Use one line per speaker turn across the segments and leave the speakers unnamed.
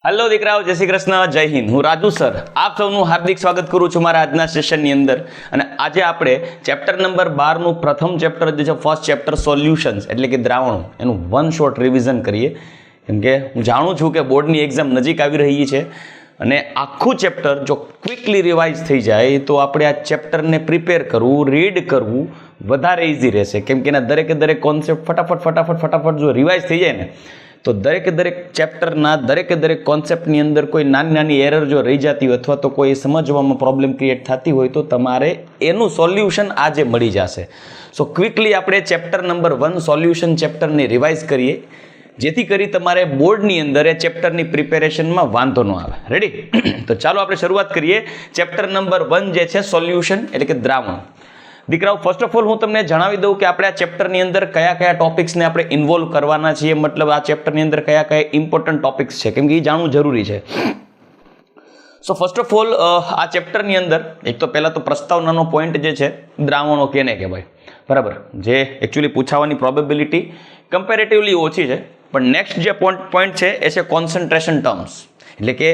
Hello દીકરાઓ, જય શ્રી કૃષ્ણ, જય હિન્દ। હું રાજુ સર આપ સૌનું હાર્દિક સ્વાગત કરું છું મારા આજના સેશનની અંદર। અને આજે આપણે ચેપ્ટર નંબર 12 નું પ્રથમ ચેપ્ટર જે છે ફર્સ્ટ ચેપ્ટર સોલ્યુશન્સ એટલે કે દ્રાવણો એનું વન શોર્ટ રિવિઝન કરીએ, કેમ કે હું જાણું છું કે બોર્ડની એક્ઝામ નજીક આવી રહી છે અને આખું ચેપ્ટર જો ક્વિકલી રિવાઇઝ થઈ જાય તો આપણે આ ચેપ્ટરને પ્રિપેર કરવું, રીડ કરવું વધારે ઇઝી રહેશે, કેમ કે એના દરેક કોન્સેપ્ટ ફટાફટ જો રિવાઇઝ થઈ જાય ને તો દરેક ચેપ્ટરના દરેક કોન્સેપ્ટની અંદર કોઈ નાની એરર જો રહી જતી હોય અથવા તો કોઈ સમજવામાં પ્રોબ્લેમ ક્રિએટ થતી હોય તો તમારે એનું સોલ્યુશન આજે મળી જશે। સો ક્વિકલી આપણે ચેપ્ટર નંબર 1 સોલ્યુશન ચેપ્ટરને રિવાઇઝ કરીએ, જેથી કરી તમારે બોર્ડની અંદર એ ચેપ્ટરની પ્રિપેરેશનમાં વાંધો ન આવે। રેડી? તો ચાલો આપણે શરૂઆત કરીએ। ચેપ્ટર નંબર 1 જે છે સોલ્યુશન એટલે કે દ્રાવણ। દીકરાઓ, ફર્સ્ટ ઓફ ઓલ હું તમને જણાવી દઉં કે આપણે આ ચેપ્ટરની અંદર કયા ટોપિક્સને આપણે ઇન્વોલ્વ કરવાના છીએ, મતલબ આ ચેપ્ટરની અંદર કયા ઇમ્પોર્ટન્ટ ટોપિક્સ છે, કેમ કે એ જાણવું જરૂરી છે। સો ફર્સ્ટ ઓફ ઓલ આ ચેપ્ટરની અંદર એક તો પહેલાં તો પ્રસ્તાવનાનો પોઈન્ટ જે છે દ્રાવણો કેને કહેવાય, બરાબર, જે એકચ્યુઅલી પૂછાવાની પ્રોબેબિલિટી કમ્પેરેટિવલી ઓછી છે, પણ નેક્સ્ટ જે પોઈન્ટ છે એ છે કોન્સન્ટ્રેશન ટર્મ્સ એટલે કે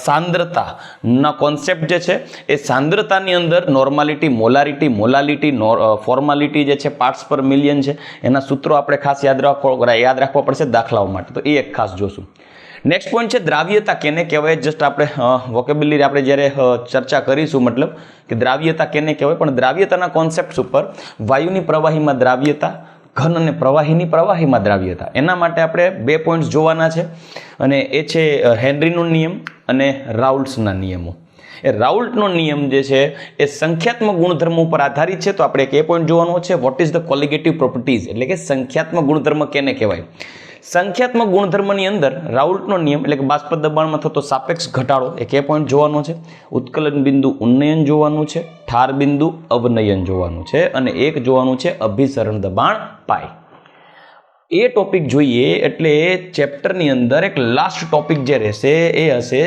સાંદ્રતાના કોન્સેપ્ટ જે છે એ સાંદ્રતાની અંદર નોર્માલિટી, મોલાલિટી, ફોર્માલિટી જે છે પાર્ટ્સ પર મિલિયન છે એના સૂત્રો આપણે ખાસ યાદ રાખવા પડશે દાખલાઓ માટે, તો એ એક ખાસ જોશું। નેક્સ્ટ પોઈન્ટ છે દ્રાવ્યતા કેને કહેવાય। જસ્ટ આપણે વોકેબ્યુલરી આપણે જ્યારે ચર્ચા કરીશું, મતલબ કે દ્રાવ્યતા કેને કહેવાય, પણ દ્રાવ્યતાના કોન્સેપ્ટ્સ ઉપર વાયુની પ્રવાહીમાં દ્રાવ્યતા, ઘન અને પ્રવાહીની પ્રવાહીમાં દ્રાવ્યતા, એના માટે આપણે 2 પોઈન્ટ્સ જોવાના છે અને એ છે હેનરીનો નિયમ અને રાઉલ્ટ્સના નિયમો। એ રાઉલ્ટનો નિયમ જે છે એ સંખ્યાત્મક ગુણધર્મો ઉપર આધારિત છે, તો આપણે એક એ પોઈન્ટ જોવાનો છે what is the colligative properties એટલે કે સંખ્યાત્મક ગુણધર્મ કેને કહેવાય। સંખ્યાત્મક ગુણધર્મની અંદર રાઉલ્ટનો નિયમ એટલે કે બાષ્પ દબાણમાં થતો સાપેક્ષ ઘટાડો એક એ પોઈન્ટ જોવાનો છે, ઉત્કલન બિંદુ ઉન્નયન જોવાનું છે, ઠાર બિંદુ અવનયન જોવાનું છે અને એક જોવાનું છે અભિસરણ દબાણ પાય। એ ટોપિક જોઈએ એટલે ચેપ્ટરની અંદર એક લાસ્ટ ટોપિક જે રહેશે એ હશે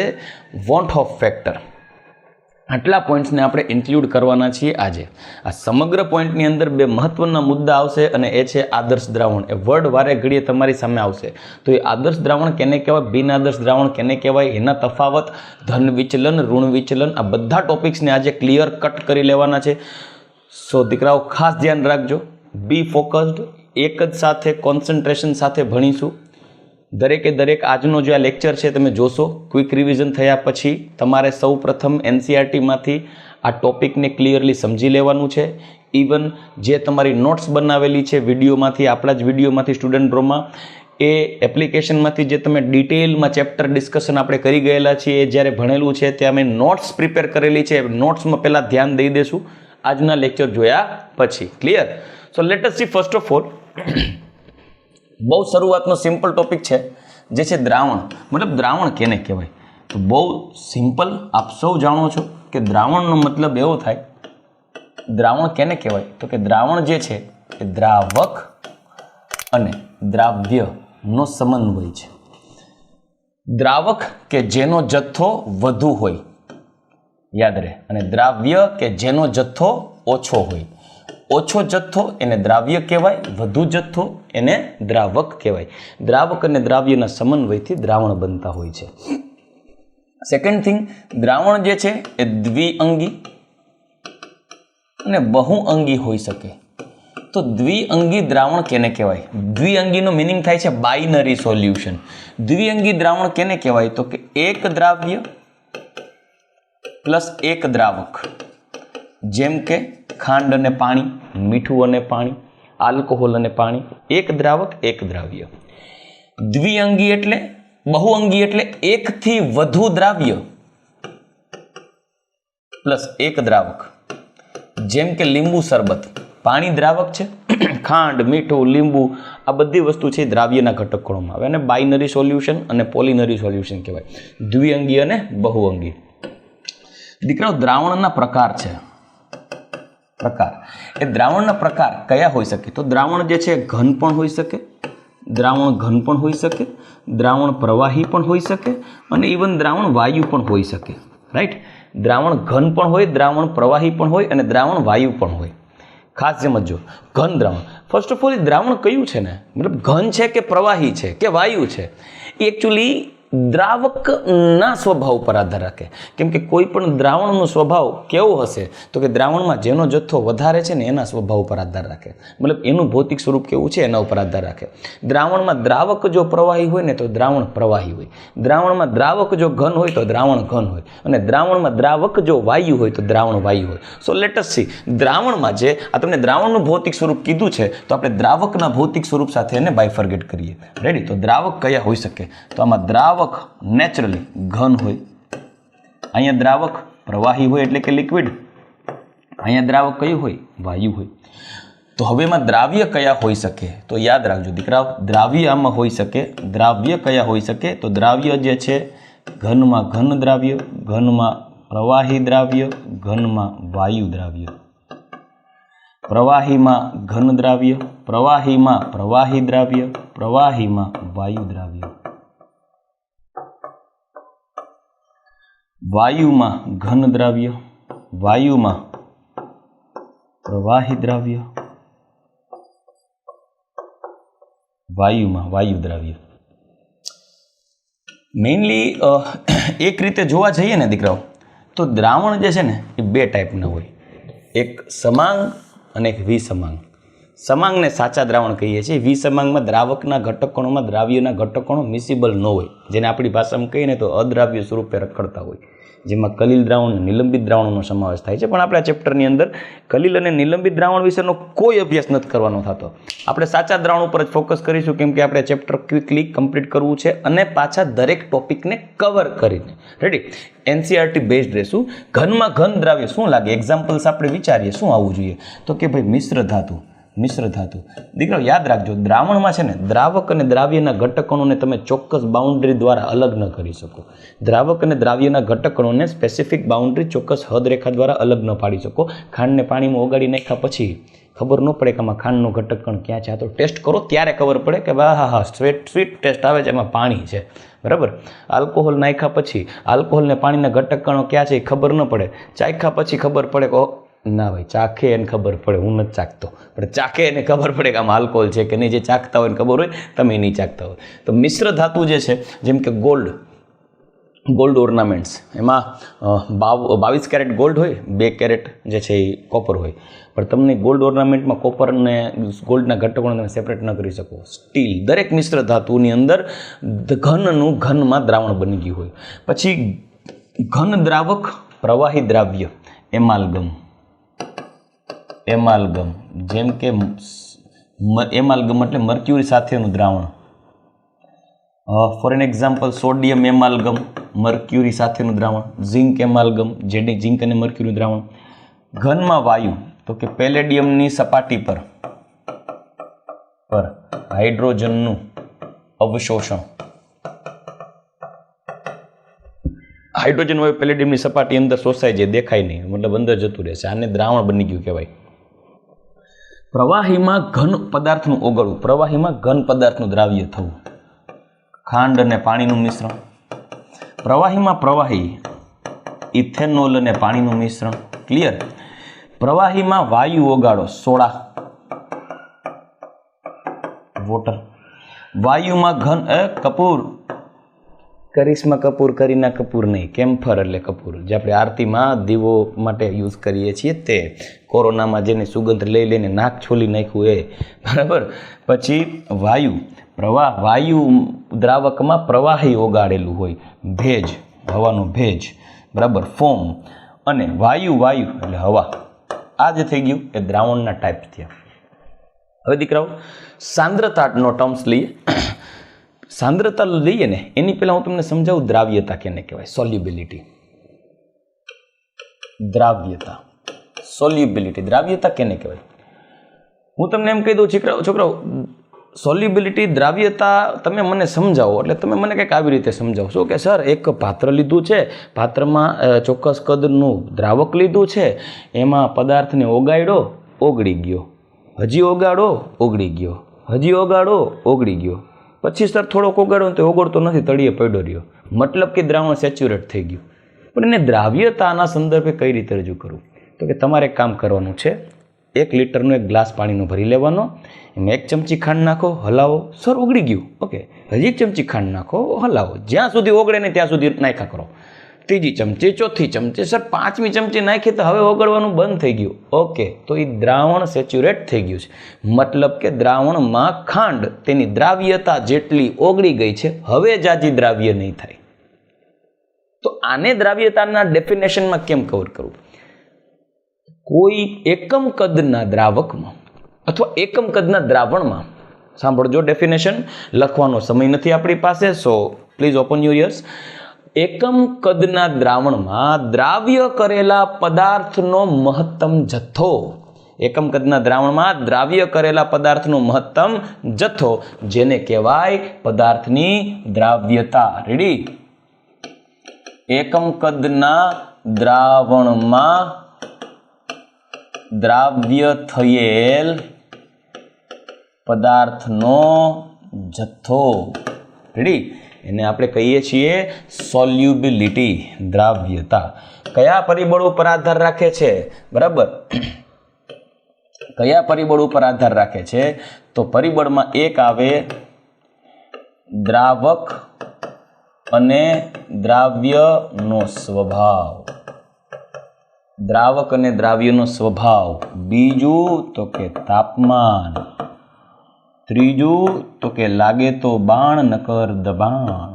વોન્ટ ઓફ ફેક્ટર। આટલા પોઈન્ટ્સને આપણે ઇન્ક્લુડ કરવાના છીએ આજે। આ સમગ્ર પોઈન્ટની અંદર 2 મહત્વના મુદ્દા આવશે અને એ છે આદર્શ દ્રાવણ। એ વર્ડ વારે ઘડીએ તમારી સામે આવશે, તો એ આદર્શ દ્રાવણ કેને કહેવાય, બિન આદર્શ દ્રાવણ કેને કહેવાય, એના તફાવત, ધન વિચલન, ઋણ વિચલન, આ બધા ટોપિક્સને આજે ક્લિયર કટ કરી લેવાના છે। સો દીકરાઓ ખાસ ધ્યાન રાખજો, બી ફોકસ્ડ, એક જ સાથે કોન્સન્ટ્રેશન સાથે ભણીશું। દરેક આજનો જે આ લેક્ચર છે તમે જોશો, ક્વિક રિવિઝન થયા પછી તમારે સૌ પ્રથમ એનસીઆરટીમાંથી આ ટોપિકને ક્લિયરલી સમજી લેવાનું છે। ઇવન જે તમારી નોટ્સ બનાવેલી છે વિડીયોમાંથી, આપણા જ વિડીયોમાંથી સ્ટુડન્ટ ડ્રોમાં, એ એપ્લિકેશનમાંથી જે તમે ડિટેલમાં ચેપ્ટર ડિસ્કશન આપણે કરી ગયેલા છીએ, એ જ્યારે ભણેલું છે ત્યાં મેં નોટ્સ પ્રિપેર કરેલી છે, નોટ્સમાં પહેલાં ધ્યાન દઈ દેશું આજના લેક્ચર જોયા પછી। Clear? So let us see first of all બહુ શરૂઆતનો સિમ્પલ ટોપિક છે જે છે દ્રાવણ, મતલબ દ્રાવણ કેને કહેવાય। તો બહુ સિમ્પલ, આપ સૌ જાણો છો કે દ્રાવણનો મતલબ એવો થાય, દ્રાવણ કેને કહેવાય તો કે દ્રાવણ જે છે એ દ્રાવક અને દ્રાવ્યનો સમન્વય છે। દ્રાવક કે જેનો જથ્થો વધુ હોય, યાદ રહે, અને દ્રાવ્ય કે જેનો જથ્થો ઓછો હોય। ઓછો જથ્થો એને દ્રાવ્ય કહેવાય, વધુ જથ્થો એને દ્રાવક કહેવાય। દ્રાવક અને દ્રાવ્યના સમન્વયથી દ્રાવણ બનતા હોય છે। સેકન્ડ થિંગ, દ્રાવણ જે છે એ દ્વિઅંગી અને બહુઅંગી હોઈ શકે। તો દ્વિઅંગી દ્રાવણ કેને કહેવાય? દ્વિઅંગીનો મિનિંગ થાય છે બાઇનરી સોલ્યુશન। દ્વિઅંગી દ્રાવણ કેને કહેવાય તો કે એક દ્રાવ્ય પ્લસ એક દ્રાવક, જેમ કે ખાંડ અને પાણી, મીઠું અને પાણી, આલ્કોહોલ અને પાણી, એક દ્રાવક એક દ્રાવ્ય। દ્વિઅંગી એટલે, બહુઅંગી એટલે એકથી વધુ દ્રાવ્ય પ્લસ એક દ્રાવક, જેમ કે લીંબુ શરબત, પાણી દ્રાવક છે, ખાંડ, મીઠું, લીંબુ આ બધી વસ્તુ છે દ્રાવ્યના ઘટક ગણવામાં આવે, અને બાઇનરી સોલ્યુશન અને પોલિનરી સોલ્યુશન કહેવાય, દ્વિઅંગી અને બહુઅંગી। દીકરાઓ, દ્રાવણના પ્રકાર છે, એ દ્રાવણના પ્રકાર કયા હોઈ શકે? તો દ્રાવણ જે છે ઘન પણ હોઈ શકે, દ્રાવણ ઘન પણ હોઈ શકે, દ્રાવણ પ્રવાહી પણ હોઈ શકે અને ઇવન દ્રાવણ વાયુ પણ હોઈ શકે। રાઈટ? દ્રાવણ ઘન પણ હોય, દ્રાવણ પ્રવાહી પણ હોય અને દ્રાવણ વાયુ પણ હોય। ખાસ સમજો, ઘન દ્રાવણ, ફર્સ્ટ ઓફ ઓલ દ્રાવણ કયું છે ને, મતલબ ઘન છે કે પ્રવાહી છે કે વાયુ છે, એ એકચ્યુઅલી દ્રાવકના સ્વભાવ પર આધાર રાખે. કેમ કે કોઈ પણ દ્રાવણનો સ્વભાવ કેવો હશે તો કે દ્રાવણમાં જેનો જથ્થો વધારે છે ને એના સ્વભાવ પર આધાર રાખે, મતલબ એનું ભૌતિક સ્વરૂપ કેવું છે એના ઉપર આધાર રાખે. દ્રાવણમાં દ્રાવક જો પ્રવાહી હોય ને તો દ્રાવણ પ્રવાહી હોય, દ્રાવણમાં દ્રાવક જો ઘન હોય તો દ્રાવણ ઘન હોય, અને દ્રાવણમાં દ્રાવક જો વાયુ હોય તો દ્રાવણ વાયુ હોય. સો લેટ અસ સી દ્રાવણમાં જે આ તમને દ્રાવણનું ભૌતિક સ્વરૂપ કીધું છે તો આપણે દ્રાવકના ભૌતિક સ્વરૂપ સાથે એને બાયફર્ગેટ કરીએ. રેડી? તો દ્રાવક કયા હોઈ શકે? તો આમાં દ્રાવક નેચરલી ઘન હોય, અહીંયા દ્રાવક પ્રવાહી હોય એટલે કે લિક્વિડ, અહીંયા દ્રાવક કયું હોય? વાયુ હોય. તો હવે એમાં દ્રાવ્ય કયા હોઈ શકે? તો યાદ રાખજો દીકરાઓ, દ્રાવ્ય આમાં હોઈ શકે. દ્રાવ્ય કયા હોઈ શકે? તો દ્રાવ્ય જે છે ઘનમાં ઘન દ્રાવ્ય, ઘનમાં પ્રવાહી દ્રાવ્ય, ઘનમાં વાયુ દ્રાવ્ય. પ્રવાહીમાં ઘન દ્રાવ્ય, પ્રવાહીમાં પ્રવાહી દ્રાવ્ય, પ્રવાહીમાં વાયુ દ્રાવ્ય. વાયુમાં ઘન દ્રાવ્ય, વાયુમાં પ્રવાહી દ્રાવ્ય, વાયુમાં વાયુ દ્રાવ્ય. મેઇનલી એક રીતે જોવા જઈએ ને દીકરાઓ તો દ્રાવણ જે છે ને એ બે ટાઈપના હોય, એક સમાંગ અને એક વિસમાંગ. સમાંગને સાચા દ્રાવણ કહીએ છીએ. વિસમાંગમાં દ્રાવકના ઘટકણોમાં દ્રાવ્યના ઘટકણો મિસિબલ ન હોય, જેને આપણી ભાષામાં કહીએ ને તો અદ્રાવ્ય સ્વરૂપે રખડતા હોય, જેમાં કલીલ દ્રાવણ અને નિલંબિત દ્રાવણોનો સમાવેશ થાય છે. પણ આપણે આ ચેપ્ટરની અંદર કલીલ અને નિલંબિત દ્રાવણ વિશેનો કોઈ અભ્યાસ નથી કરવાનો થતો. આપણે સાચા દ્રાવણ ઉપર જ ફોકસ કરીશું, કેમ કે આપણે ચેપ્ટર ક્વિકલી કમ્પ્લીટ કરવું છે અને પાછા દરેક ટોપિકને કવર કરીને રેડી એનસીઆરટી બેઝડ રહેશું. ઘનમાં ઘન દ્રાવ્ય શું લાગે? એક્ઝામ્પલ્સ આપણે વિચારીએ શું આવવું જોઈએ? તો કે ભાઈ મિશ્ર ધાતુ. મિશ્ર ધાતુ દીકરો યાદ રાખજો, દ્રાવણમાં છે ને દ્રાવક અને દ્રાવ્યના ઘટકણોને તમે ચોક્કસ બાઉન્ડ્રી દ્વારા અલગ ન કરી શકો. દ્રાવક અને દ્રાવ્યના ઘટકણોને સ્પેસિફિક બાઉન્ડ્રી ચોક્કસ હદરેખા દ્વારા અલગ ન પાડી શકો. ખાંડને પાણીમાં ઓગાળી નાખ્યા પછી ખબર ન પડે કે આમાં ખાંડનો ઘટકણ ક્યાં છે. આ તો ટેસ્ટ કરો ત્યારે ખબર પડે કે હા સ્વીટ ટેસ્ટ આવે છે, એમાં પાણી છે. બરાબર? આલ્કોહોલ નાખ્યા પછી આલ્કોહોલને પાણીના ઘટકણો ક્યાં છે એ ખબર ન પડે. ચાખ્યા પછી ખબર પડે કે ના ભાઈ, ચાખે એને ખબર પડે, હું નથી ચાખતો, પણ ચાખે એને ખબર પડે કે આમાં આલ્કોહોલ છે કે નહીં. જે ચાખતા હોય એને ખબર હોય, તમે નહીં ચાખતા હોય. તો મિશ્ર ધાતુ જે છે, જેમ કે ગોલ્ડ ઓર્નામેન્ટ્સ, એમાં 22 કેરેટ ગોલ્ડ હોય, 2 કેરેટ જે છે એ કોપર હોય, પણ તમને ગોલ્ડ ઓર્નામેન્ટમાં કોપર અને ગોલ્ડના ઘટકોને તમે સેપરેટ ન કરી શકો. સ્ટીલ દરેક મિશ્ર ધાતુની અંદર ઘનનું ઘનમાં દ્રાવણ બની ગયું હોય. પછી ઘન દ્રાવક પ્રવાહી દ્રાવ્ય એમાલ્ગમ. એમાલ્ગમ જેમ કે એમાલ્ગમ એટલે મર્ક્યુરી સાથેનું દ્રાવણ. For an example sodium amalgam, mercury સાથેનું દ્રાવણ. ઝિંક એમાલ્ગમ, જેની ઝિંક અને મર્ક્યુરીનું દ્રાવણ. ઘનમાં વાયુ તો કે પેલેડિયમની સપાટી પર હાઇડ્રોજનનું અવશોષણ. હાઇડ્રોજન વાયુ પેલેડિયમની સપાટી અંદર શોષાય છે, દેખાય નહીં, મતલબ અંદર જતું રહેશે. આને દ્રાવણ બની ગયું કહેવાય. પ્રવાહીમાં ઘન પદાર્થનું ઓગળવું, પ્રવાહીમાં ઘન પદાર્થનું દ્રાવ્ય થવું. ખાંડ અને પાણીનું મિશ્રણ. પ્રવાહીમાં પ્રવાહી ઇથેનોલ અને પાણીનું મિશ્રણ. ક્લિયર? પ્રવાહીમાં વાયુ ઓગાળો, સોડા, વોટર. વાયુમાં ઘન કપૂર, કરિશ્મા કપૂર, કરીના કપૂર નહીં, કેમ્ફર એટલે કપૂર, જે આપણે આરતીમાં દીવો માટે યુઝ કરીએ છીએ તે. કોરોનામાં જેને સુગંધ લઈ લઈને નાક છોલી નાખ્યું એ. બરાબર? પછી વાયુ, વાયુ દ્રાવકમાં પ્રવાહી ઓગાળેલું હોય, ભેજ, હવાનો ભેજ. બરાબર? ફોમ. અને વાયુ એટલે હવા. આ જે થઈ ગયું એ દ્રાવણના ટાઈપ થયા. હવે દીકરાઓ સાંદ્રતાનો ટર્મ્સ લઈએ. સાંદ્રતા લઈએ ને એની પહેલાં હું તમને સમજાવું દ્રાવ્યતા કેને કહેવાય. સોલ્યુબિલિટી. દ્રાવ્યતા, સોલ્યુબિલિટી, દ્રાવ્યતા કેને કહેવાય? હું તમને એમ કહી દઉં છોકરાઓ, સોલ્યુબિલિટી, દ્રાવ્યતા તમે મને સમજાવો એટલે તમે મને કંઈક આવી રીતે સમજાવો. શું કે સર, એક પાત્ર લીધું છે, પાત્રમાં ચોક્કસ કદનું દ્રાવક લીધું છે, એમાં પદાર્થને ઓગાળ્યો, ઓગળી ગયો, હજી ઓગાળો, ઓગળી ગયો, હજી ઓગાળો, ઓગળી ગયો, પછી સર થોડોક ઓગાળો તો ઓગળતો નથી, તળિયે પડ્યો રહ્યો, મતલબ કે દ્રાવણ સેચ્યુરેટ થઈ ગયું. પણ એને દ્રાવ્યતાના સંદર્ભે કઈ રીતે રજૂ કરવું? તો કે તમારે કામ કરવાનું છે, 1 લીટરનો એક ગ્લાસ પાણીનો ભરી લેવાનો, એમાં 1 ચમચી ખાંડ નાખો, હલાવો, સર ઓગળી ગયું, ઓકે, હજી 1 ચમચી ખાંડ નાખો, હલાવો, જ્યાં સુધી ઓગળે ને ત્યાં સુધી નાખ્યા કરો, 3જી ચમચી, 4થી ચમચી, સર 5મી ચમચી નાખી તો હવે ઓગળવાનું બંધ થઈ ગયું, ઓકે, તો એ દ્રાવણ સેચ્યુરેટ થઈ ગયું છે, મતલબ કે દ્રાવણમાં ખાંડ તેની દ્રાવ્યતા જેટલી ઓગળી ગઈ છે, હવે જાજી દ્રાવ્ય નહીં થાય. તો આને દ્રાવ્યતાના ડેફિનેશનમાં કેમ કવર કરવું? કોઈ એકમ કદના દ્રાવકમાં અથવા એકમ કદના દ્રાવણમાં, સાંભળજો ડેફિનેશન, લખવાનો સમય નથી આપણી પાસે, so please open your ears. એકમ કદના દ્રાવણમાં દ્રાવ્ય કરેલા પદાર્થનો મહત્તમ જથ્થો, એકમ કદના દ્રાવણમાં દ્રાવ્ય કરેલા પદાર્થનો મહત્તમ જથ્થો, જેને કહેવાય પદાર્થની દ્રાવ્યતા. રેડી? એકમ કદના દ્રાવણમાં દ્રાવ્ય થયેલ પદાર્થનો જથ્થો, રેડી, એને આપણે કહીએ છીએ સોલ્યુબિલિટી, દ્રાવ્યતા. કયા પરિબળ ઉપર આધાર રાખે છે? બરાબર, કયા પરિબળ ઉપર આધાર રાખે છે? તો પરિબળમાં એક આવે દ્રાવક અને દ્રાવ્યનો સ્વભાવ, દ્રાવક અને દ્રાવ્યનો સ્વભાવ. બીજું તો કે તાપમાન. ત્રીજું તો કે લાગે તો બાણ નકર દબાણ.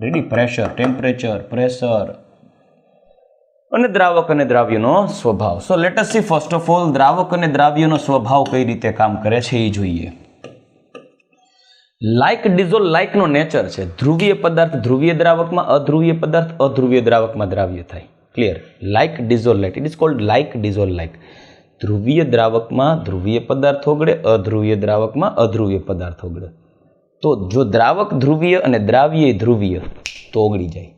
રેડી? પ્રેશર, ટેમ્પરેચર, પ્રેશર અને દ્રાવક અને દ્રાવ્યનો સ્વભાવ. So let us see first of all દ્રાવક અને દ્રાવ્યનો સ્વભાવ કઈ રીતે કામ કરે છે એ જોઈએ. લાઇક ડિઝોલ્વ, લાઇકનો નેચર છે. ધ્રુવીય પદાર્થ ધ્રુવીય દ્રાવકમાં, અધ્રુવીય પદાર્થ અધ્રુવીય દ્રાવકમાં દ્રાવ્ય થાય. Clear? Like dissolve like, it is called like dissolve like. ધ્રુવીય દ્રાવકમાં ધ્રુવીય પદાર્થ ઓગળે, અધ્રુવીય દ્રાવકમાં અધ્રુવીય પદાર્થ ઓગળે. તો જો દ્રાવક ધ્રુવીય અને દ્રાવ્ય ધ્રુવીય તો ઓગળી જાય.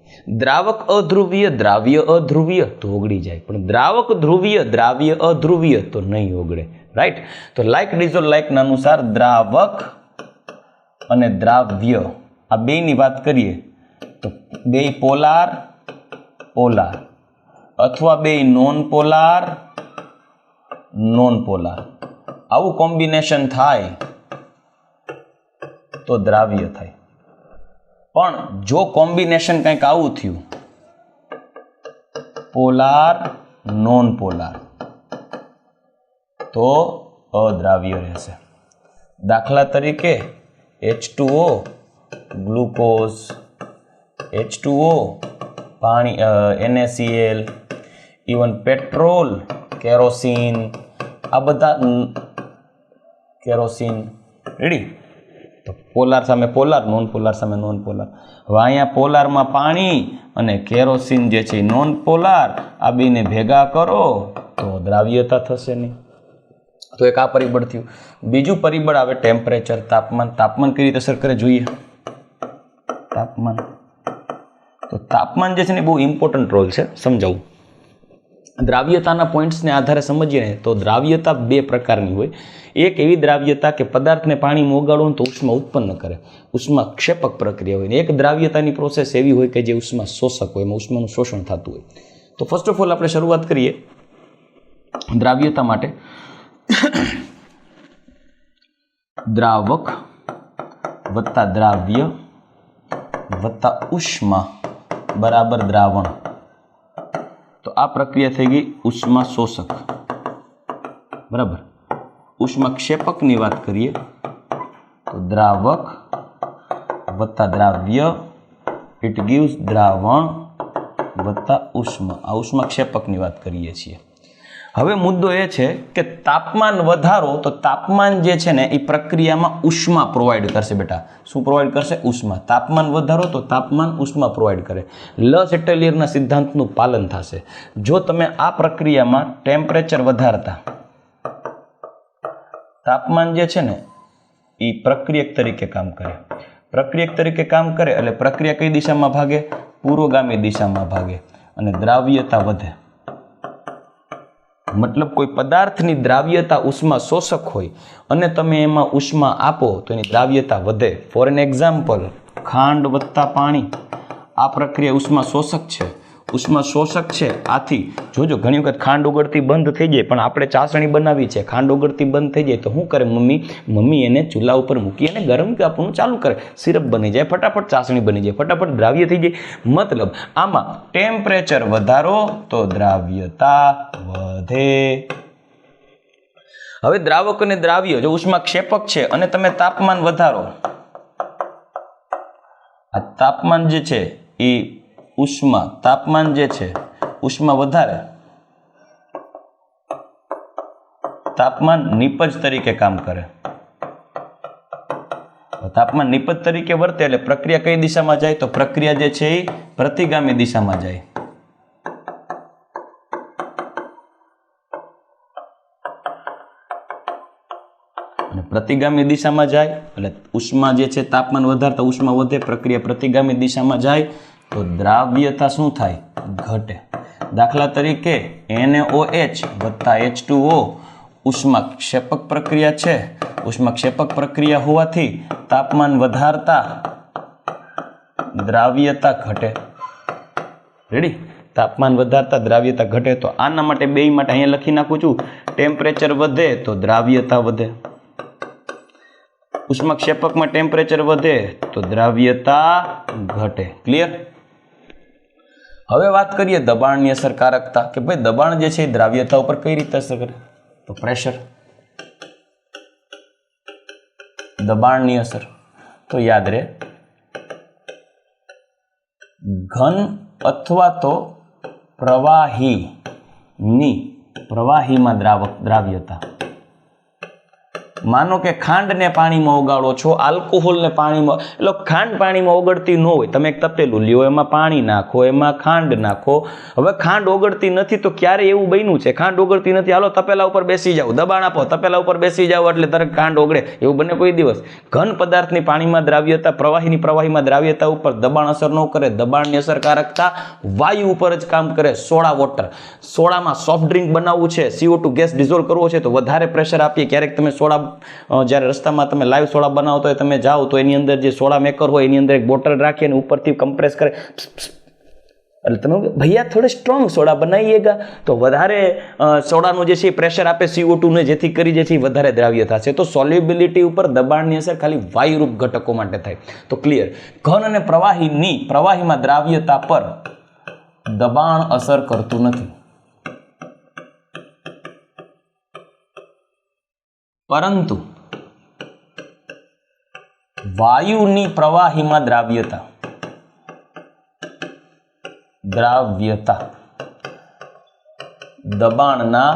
દ્રાવક અધ્રુવીય, દ્રાવ્ય અધ્રુવીય તો ઓગળી જાય. પણ દ્રાવક ધ્રુવીય, દ્રાવ્ય અધ્રુવીય તો નહીં ઓગળે. રાઈટ? તો લાઇક ડિઝોલ્વ લાઇકના અનુસાર દ્રાવક અને દ્રાવ્ય આ બેની વાત કરીએ તો બે પોલાર પોલાર અથવા બે નોન પોલાર નોન પોલાર, આવું કોમ્બિનેશન થાય તો દ્રાવ્ય થાય. પણ જો કોમ્બિનેશન કંઈક આવું થયું, પોલાર નોન પોલાર, તો અદ્રાવ્ય રહેશે. દાખલા તરીકે H2O ગ્લુકોઝ, H2O પાણી, NaCl, ઇવન પેટ્રોલ, કેરોસીન, આ બધા કેરોસીન. રેડી? તો પોલાર સામે પોલાર, નોન પોલાર સામે નોન પોલાર. હવે અહીંયા પોલારમાં પાણી અને કેરોસીન જે છે નોન પોલાર, આ બેને ભેગા કરો તો દ્રાવ્યતા થશે નહીં. તો એક આ પરિબળ થયું. બીજું પરિબળ આવે ટેમ્પરેચર, તાપમાન. તાપમાન કઈ રીતે અસર કરે જોઈએ? તાપમાન, તો તાપમાન જે છે ને બહુ ઇમ્પોર્ટન્ટ રોલ છે, સમજાવું. દ્રાવ્યતાના પોઈન્ટ્સને આધારે સમજીએ ને તો દ્રાવ્યતા બે પ્રકારની હોય. એક એવી દ્રાવ્યતા કે પદાર્થને પાણીમાં ઓગાળો તો ઉષ્મા ઉત્પન્ન કરે, ઉષ્મા ક્ષેપક પ્રક્રિયા હોય. એક દ્રાવ્યતાની પ્રોસેસ એવી હોય કે જે ઉષ્મા શોષક હોય, એમાં ઉષ્માનું શોષણ થતું હોય. તો ફર્સ્ટ ઓફ ઓલ આપણે શરૂઆત કરીએ દ્રાવ્યતા માટે. દ્રાવક વત્તા દ્રાવ્ય વત્તા ઉષ્મા બરાબર દ્રાવણ. તો આ પ્રક્રિયા થઈ ગઈ ઉષ્મા શોષક. બરાબર. ઉષ્મા ક્ષેપકની વાત કરીએ તો દ્રાવક વત્તા દ્રાવ્ય, ઇટ ગીવ્સ દ્રાવણ વત્તા ઉષ્મા. આ ઉષ્મા ક્ષેપકની વાત કરીએ છીએ. હવે મુદ્દો એ છે કે તાપમાન વધારો તો તાપમાન જે છે ને એ પ્રક્રિયામાં ઉષ્મા પ્રોવાઈડ કરશે. બેટા શું પ્રોવાઈડ કરશે? ઉષ્મા. તાપમાન વધારો તો તાપમાન ઉષ્મા પ્રોવાઈડ કરે. લેટેલિયરના સિદ્ધાંતનું પાલન થશે. જો તમે આ પ્રક્રિયામાં ટેમ્પરેચર વધારતા, તાપમાન જે છે ને એ પ્રક્રિયક તરીકે કામ કરે. પ્રક્રિયક તરીકે કામ કરે એટલે પ્રક્રિયા કઈ દિશામાં ભાગે? પૂર્વગામી દિશામાં ભાગે અને દ્રાવ્યતા વધે. મતલબ કોઈ પદાર્થની દ્રાવ્યતા ઉષ્મા શોષક હોય અને તમે એમાં ઉષ્મા આપો તો એની દ્રાવ્યતા વધે. ફોર એન એક્ઝામ્પલ, ખાંડ વત્તા પાણી, આ પ્રક્રિયા ઉષ્મા શોષક છે. ઉષ્મા શોષક છે આથી જોજો ઘણી વખત ખાંડ ઓગળતી બંધ થઈ જાય, પણ આપણે ચાસણી બનાવી છે, ખાંડ ઓગળતી બંધ થઈ જાય તો શું કરે મમ્મી એને ચૂલા ઉપર મૂકી અને ગરમ આપવાનું ચાલુ કરે, સિરપ બની જાય, ફટાફટ ચાસણી બની જાય, ફટાફટ દ્રાવ્ય થઈ જાય. મતલબ આમાં ટેમ્પરેચર વધારો તો દ્રાવ્યતા વધે. હવે દ્રાવક અને દ્રાવ્ય જો ઉષ્માક્ષેપક છે અને તમે તાપમાન વધારો, આ તાપમાન જે છે એ તાપમાન જે છે ઉષ્મા વધારે, તાપમાન નિપજ તરીકે કામ કરે. તાપમાન નિપજ તરીકે વર્તે એટલે પ્રક્રિયા કઈ દિશામાં જાય? તો પ્રક્રિયા જે છે એ પ્રતિગામી દિશામાં જાય. અને પ્રતિગામી દિશામાં જાય એટલે ઉષ્મા જે છે તાપમાન વધારતા ઉષ્મા વધે, પ્રક્રિયા પ્રતિગામી દિશામાં જાય તો દ્રાવ્યતા શું થાય? ઘટે. દાખલા તરીકે NaOH વત્તા H2O ઉષ્માક્ષેપક પ્રક્રિયા છે. ઉષ્માક્ષેપક પ્રક્રિયા હોવાથી તાપમાન વધારતા દ્રાવ્યતા ઘટે. રેડી? તાપમાન વધારતા દ્રાવ્યતા ઘટે. તો આના માટે બે માટે અહીંયા લખી નાખું છું, ટેમ્પરેચર વધે તો દ્રાવ્યતા વધે, ઉષ્માક્ષેપકમાં ટેમ્પરેચર વધે તો દ્રાવ્યતા ઘટે. ક્લિયર? હવે વાત કરીએ દબાણની અસરકારકતા, કે ભાઈ દબાણ જે છે એ દ્રાવ્યતા ઉપર કઈ રીતે અસર કરે? તો પ્રેશર, દબાણની અસર. તો યાદ રહે, ઘન અથવા તો પ્રવાહીમાં દ્રાવ્યતા. માનો કે ખાંડને પાણીમાં ઓગાળો છો, આલ્કોહોલને પાણીમાં, એટલે ખાંડ પાણીમાં ઓગળતી ન હોય, તમે એક તપેલું લ્યો, એમાં પાણી નાખો, એમાં ખાંડ નાખો. હવે ખાંડ ઓગળતી નથી તો ક્યારે એવું બન્યું છે ખાંડ ઓગળતી નથી, હાલો તપેલા ઉપર બેસી જાઓ, દબાણ આપો, તપેલા ઉપર બેસી જાઓ એટલે તરત ખાંડ ઓગળે, એવું બને કોઈ દિવસ? ઘન પદાર્થની પાણીમાં દ્રાવ્યતા, પ્રવાહીમાં દ્રાવ્યતા ઉપર દબાણ અસર ન કરે. દબાણની અસરકારકતા વાયુ ઉપર જ કામ કરે. સોડા વોટર, સોડામાં સોફ્ટ ડ્રિંક બનાવવું છે, CO2 ગેસ ડિઝોલ્વ કરવો છે તો વધારે પ્રેશર આપીએ. ક્યારેક તમે સોડા જ્યારે રસ્તામાં તમે લાઈવ સોડા બનાવતો હોય તમે જાઓ તો એની અંદર જે સોડા મેકર હોય એની અંદર એક બોટલ રાખી અને ઉપરથી કમ્પ્રેસ કરે, એટલે તમે ભૈયા થોડે સ્ટ્રોંગ સોડા બનાવીએગા તો વધારે સોડાનું જે છે પ્રેશર આપે CO2 ને, જેથી કરી જે છે વધારે દ્રાવ્ય થશે. તો સોલ્યુબિલિટી ઉપર દબાણની અસર ખાલી વાયુરૂપ ઘટકો માટે થાય. તો ક્લિયર, ઘન અને પ્રવાહીમાં દ્રાવ્યતા પર દબાણ અસર કરતું નથી, પરંતુ વાયુની પ્રવાહીમાં દ્રાવ્યતા દબાણના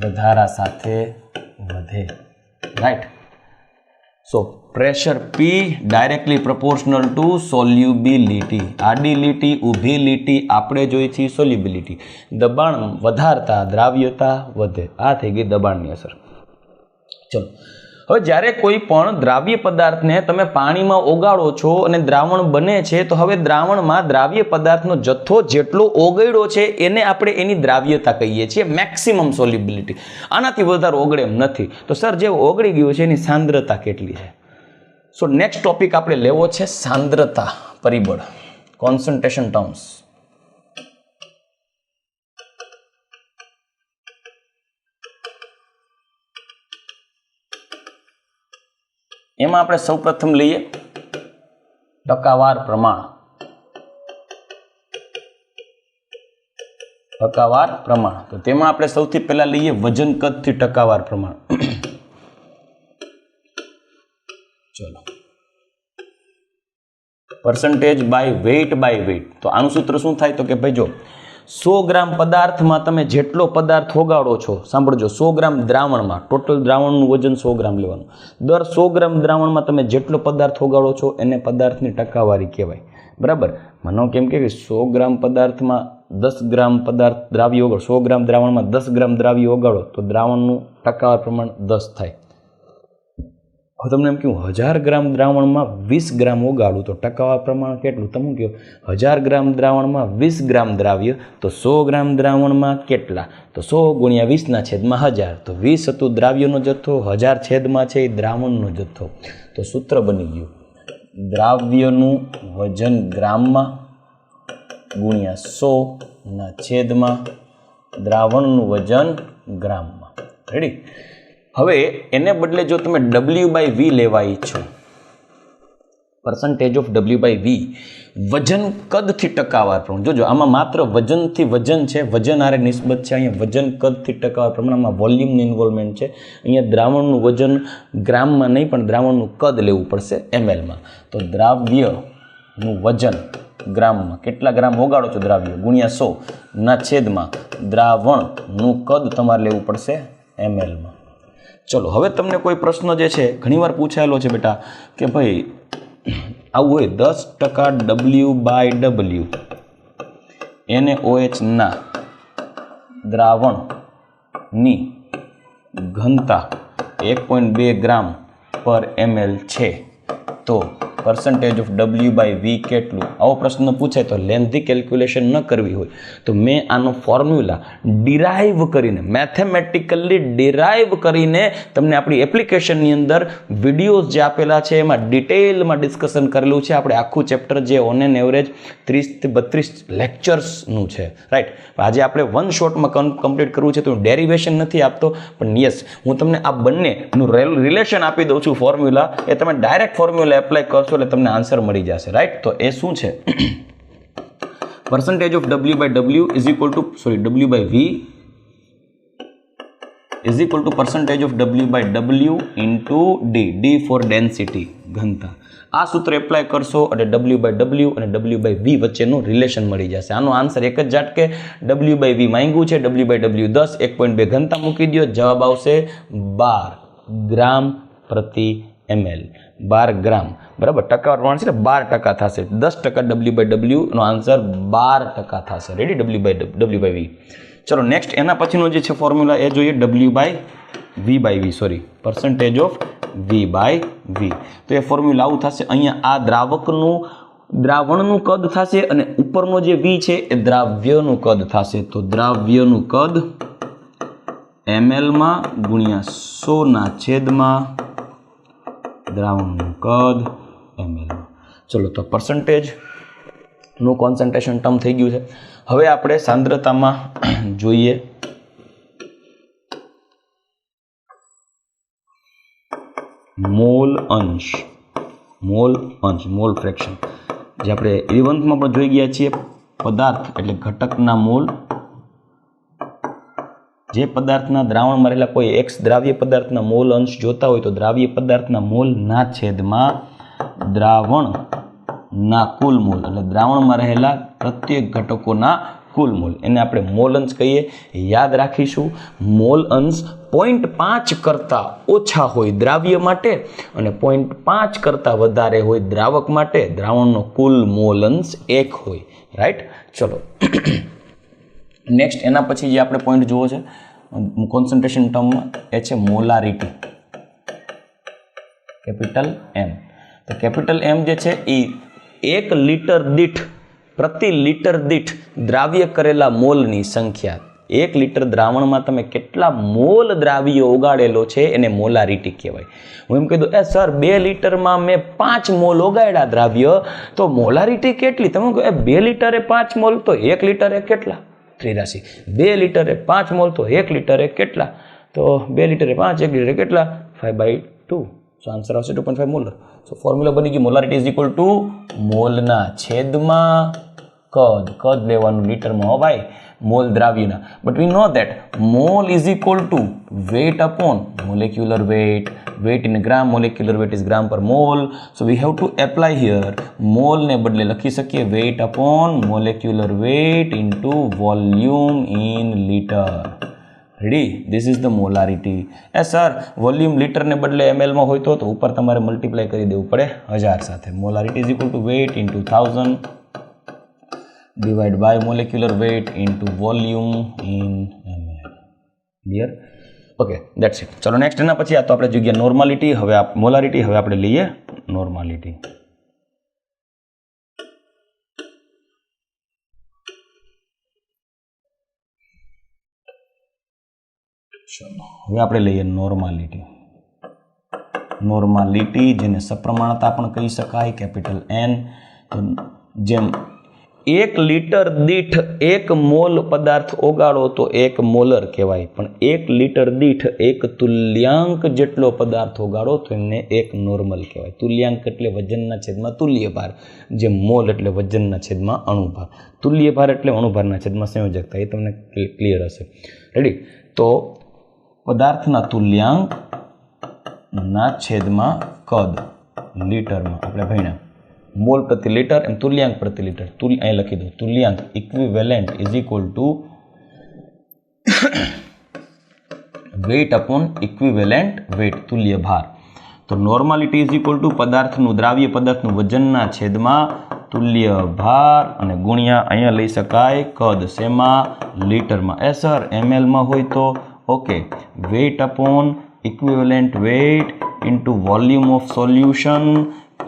વધારા સાથે વધે. રાઈટ? સો pressure P directly proportional two solubility. આડી લીટી, ઊભી લીટી આપણે જોઈ છે સોલ્યુબિલિટી. દબાણ વધારતા દ્રાવ્યતા વધે. આ થઈ ગઈ દબાણની અસર. ચલો, હવે જ્યારે કોઈ પણ દ્રાવ્ય પદાર્થને તમે પાણીમાં ઓગાળો છો અને દ્રાવણ બને છે તો હવે દ્રાવણમાં દ્રાવ્ય પદાર્થનો જથ્થો જેટલો ઓગળ્યો છે એને આપણે એની દ્રાવ્યતા કહીએ છીએ, મેક્સિમમ સોલ્યુબિલિટી. આનાથી વધારે ઓગળે એમ નથી. તો સર જે ઓગળી ગયું છે એની સાંદ્રતા કેટલી છે? સો નેક્સ્ટ ટોપિક આપણે લેવો છે સાંદ્રતા પરિબળ, કોન્સન્ટ્રેશન ટર્મ્સ. એમાં આપણે સૌપ્રથમ લઈએ ટકાવાર પ્રમાણ. તો તેમાં આપણે સૌથી પહેલા લઈએ વજન કદથી ટકાવાર પ્રમાણ. ચલો, પર્સન્ટેજ બાય વેઇટ. તો આનું સૂત્ર શું થાય? તો કે ભાઈ જો 100 ગ્રામ પદાર્થમાં તમે જેટલો પદાર્થ ઓગાળો છો, સાંભળજો, 100 ગ્રામ દ્રાવણમાં, ટોટલ દ્રાવણનું વજન 100 ગ્રામ લેવાનું. દર 100 ગ્રામ દ્રાવણમાં તમે જેટલો પદાર્થ ઓગાળો છો એને પદાર્થની ટકાવારી કહેવાય. બરાબર? માનો કેમ કે 100 ગ્રામ પદાર્થમાં 10 ગ્રામ પદાર્થ દ્રાવ્ય ઓગાળો, 100 ગ્રામ દ્રાવણમાં 10 ગ્રામ દ્રાવ્ય ઓગાળો તો દ્રાવણનું ટકાવાર પ્રમાણ 10 થાય. હવે તમને એમ કહ્યું 1000 ગ્રામ દ્રાવણમાં 20 ગ્રામ ઓગાળું તો ટકાવાર પ્રમાણ કેટલું? તમે કહો 1000 ગ્રામ દ્રાવણમાં 20 ગ્રામ દ્રાવ્ય તો 100 ગ્રામ દ્રાવણમાં કેટલા? તો 100 ગુણ્યા 20/1000. તો 20 હતું દ્રાવ્યનો જથ્થો, 1000 છેદમાં છે એ દ્રાવણનો જથ્થો. તો સૂત્ર બની ગયું દ્રાવ્યનું વજન ગ્રામમાં ગુણ્યા 100/, દ્રાવણનું વજન ગ્રામમાં. રેડી. હવે એને બદલે જો તમે W/V લેવા ઈચ્છો, પર્સન્ટેજ ઓફ W/V, વજન કદથી ટકાવાર પ્રમાણ. જોજો આમાં માત્ર વજનથી વજન છે, વજન આરે નિસ્બત છે. અહીંયા વજન કદથી ટકાવાર પ્રમાણમાં વોલ્યુમનું ઇન્વોલ્વમેન્ટ છે. અહીંયા દ્રાવણનું વજન ગ્રામમાં નહીં પણ દ્રાવણનું કદ લેવું પડશે mlમાં. તો દ્રાવ્યનું વજન ગ્રામમાં, કેટલા ગ્રામ ઓગાળો છો દ્રાવ્ય, ગુણ્યા 100/, દ્રાવણનું કદ તમારે લેવું પડશે mlમાં. ચલો હવે તમને કોઈ પ્રશ્ન જે છે ઘણીવાર પૂછાયેલો છે બેટા કે ભાઈ આવું હોય 10% W/W NaOH ના દ્રાવણની ઘનતા 1.2 ગ્રામ/ml છે, તો પર્સન્ટેજ ઓફ W/V કેટલું? આવો પ્રશ્ન પૂછે તો લેન્થી કેલ્ક્યુલેશન ન કરવી હોય તો મેં આનો ફોર્મ્યુલા ડિરાઈવ કરીને, મેથેમેટિકલી ડિરાઈવ કરીને તમને આપણી એપ્લિકેશનની અંદર વિડીયોઝ જે આપેલા છે એમાં ડિટેલમાં ડિસ્કશન કરેલું છે. આપણે આખું ચેપ્ટર જે ઓન એન એવરેજ 30-32 લેક્ચર્સનું છે, રાઈટ. આજે આપણે વન શોર્ટમાં કમ્પ્લીટ કરવું છે તો હું ડેરિવેશન નથી આપતો, પણ યસ હું તમને આ બંનેનું રિલેશન આપી દઉં છું. ફોર્મ્યુલા એ તમે ડાયરેક્ટ ફોર્મ્યુલા એપ્લાય કરશો એટલે તમને આન્સર મળી જશે, રાઈટ. તો એ શું છે? percentage of W/W is equal to, W/V is equal to percentage of W/W into D. D for density, ઘનતા. આ સૂત્ર એપ્લાય કરશો એટલે W/W અને W/V વચ્ચેનું રિલેશન મળી જશે. આનો આન્સર એક જ ઝાટકે W/V માંગ્યું છે, W/W 10, 1.2 ઘનતા મૂકી દો, જવાબ આવશે 12 ગ્રામ પ્રતિ ml. 12 ગ્રામ, બરાબર. ટકાવાર પ્રમાણ છે 12% થશે. 10% W/W નો આન્સર 12% થશે. રેડી? W/V. ચલો નેક્સ્ટ એના પછીનો જે છે ફોર્મ્યુલા એ જોઈએ, V/V, પર્સન્ટેજ ઓફ V/V. તો એ ફોર્મ્યુલા આવું થશે. અહીંયા આ દ્રાવણનું કદ થશે અને ઉપરનો જે V છે એ દ્રાવ્યનું કદ થશે. તો દ્રાવ્યનું કદ mlમાં ગુણ્યા 100/, દ્રાવણનું કદ mlમાં. ચલો તો પર્સન્ટેજનું કોન્સન્ટ્રેશન ટર્મ થઈ ગયું છે. હવે આપણે સાંદ્રતામાં જોઈએ. મોલ અંશ, મોલ ફ્રેક્શન, જે આપણે ઇલેવન્થમાં પણ જોઈ ગયા છીએ. પદાર્થ એટલે ઘટકના મોલ. જે પદાર્થના દ્રાવણમાં રહેલા કોઈ એક દ્રાવ્ય પદાર્થના મોલ અંશ જોતા હોય તો દ્રાવ્ય પદાર્થના મોલના છેદમાં દ્રાવણના કુલ મોલ, એટલે દ્રાવણમાં રહેલા પ્રત્યેક ઘટકોના કુલ મોલ, એને આપણે મોલ અંશ કહીએ. યાદ રાખીશું, મોલ અંશ 0.5 કરતાં ઓછા હોય દ્રાવ્ય માટે અને 0.5 કરતાં વધારે હોય દ્રાવક માટે. દ્રાવણનો કુલ મોલ અંશ 1 હોય, રાઈટ. ચલો નેક્સ્ટ એના પછી જે આપણે પોઈન્ટ જોવો છે કોન્સન્ટ્રેશન ટર્મમાં, એ છે મોલારિટી, કેપિટલ M. તો કેપિટલ M જે છે એ 1 લિટર દીઠ, પ્રતિ લિટર દીઠ દ્રાવ્ય કરેલા મોલની સંખ્યા. 1 લિટર દ્રાવણમાં તમે કેટલા મોલ દ્રાવ્ય ઓગાળેલો છે એને મોલારિટી કહેવાય. હું એમ કહી દઉં, સર 2 લિટરમાં મેં 5 મોલ ઓગાળ્યા દ્રાવ્ય, તો મોલારિટી કેટલી? તમે કહો 2 લિટરે 5 મોલ, તો 1 લિટરે કેટલા? 83. 2 લિટરે 5 મોલ તો 1 લિટરે કેટલા? તો 2 લિટરે 5, 1 લિટરે કેટલા? 5/2. સો આન્સર આવશે 2.5 મોલર. સો ફોર્મ્યુલા બની ગઈ, મોલારિટી ઇઝ ઇક્વલ ટુ મોલના છેદમાં કદ લેવાનું લિટરમાં, હો ભાઈ, મોલ દ્રાવ્યના. But we know that mole is equal to weight upon molecular weight. Weight in gram, molecular weight is gram per mole. So we have to apply here, મોલને બદલે લખી શકીએ weight upon molecular weight into volume in litre. Ready? This is the molarity. Sir volume લીટરને બદલે mlમાં હોય તો ઉપર તમારે મલ્ટીપ્લાય કરી દેવું પડે 1000 સાથે. Molarity is equal to wet into 1000 divided by molecular weight into volume in ml. Clear? Okay, that's it. ચલો નેક્સ્ટ એના પછી આ તો આપણે જગ્યા નોર્માલિટી, હવે મોલારિટી, હવે આપણે લઈએ નોર્માલિટી. ચલો હવે આપણે લઈએ નોર્માલિટી. નોર્માલિટી જેને સપ્રમાણતા પણ કહી શકાય, કેપિટલ N. જેમ 1 લિટર દીઠ 1 મોલ પદાર્થ ઓગાળો તો 1 મોલર કહેવાય, પણ 1 લિટર દીઠ 1 તુલ્યાંક જેટલો પદાર્થ ઓગાળો તો એને 1 નોર્મલ કહેવાય. તુલ્યાંક એટલે વજનના છેદમાં તુલ્ય ભાર, જે મોલ એટલે વજનના છેદમાં અણુભાર, તુલ્ય ભાર એટલે અણુભારના છેદમાં સંયોજકતા. એ તમને ક્લિયર હશે. રેડી? તો પદાર્થના તુલ્યાંક ના છેદમાં કદ લીટરમાં આપણે ભણ્યા. મોલ પ્રતિ લીટર એમ તુલ્યાંક પ્રતિ લીટર. અહીં લખી દો તુલ્યાંક equivalent is equal to weight upon equivalent weight, તુલ્ય ભાર. તો નોર્માલિટી ઇઝ ઇક્વલ ટુ પદાર્થનું દ્રાવ્ય પદાર્થનું વજનના છેદમાં તુલ્ય ભાર અને ગુણ્યા અહીંયા લઈ શકાય કદ, શેમાં? લીટરમાં. એ સર એમએલમાં હોય તો okay, wait upon equivalent weight into volume of solution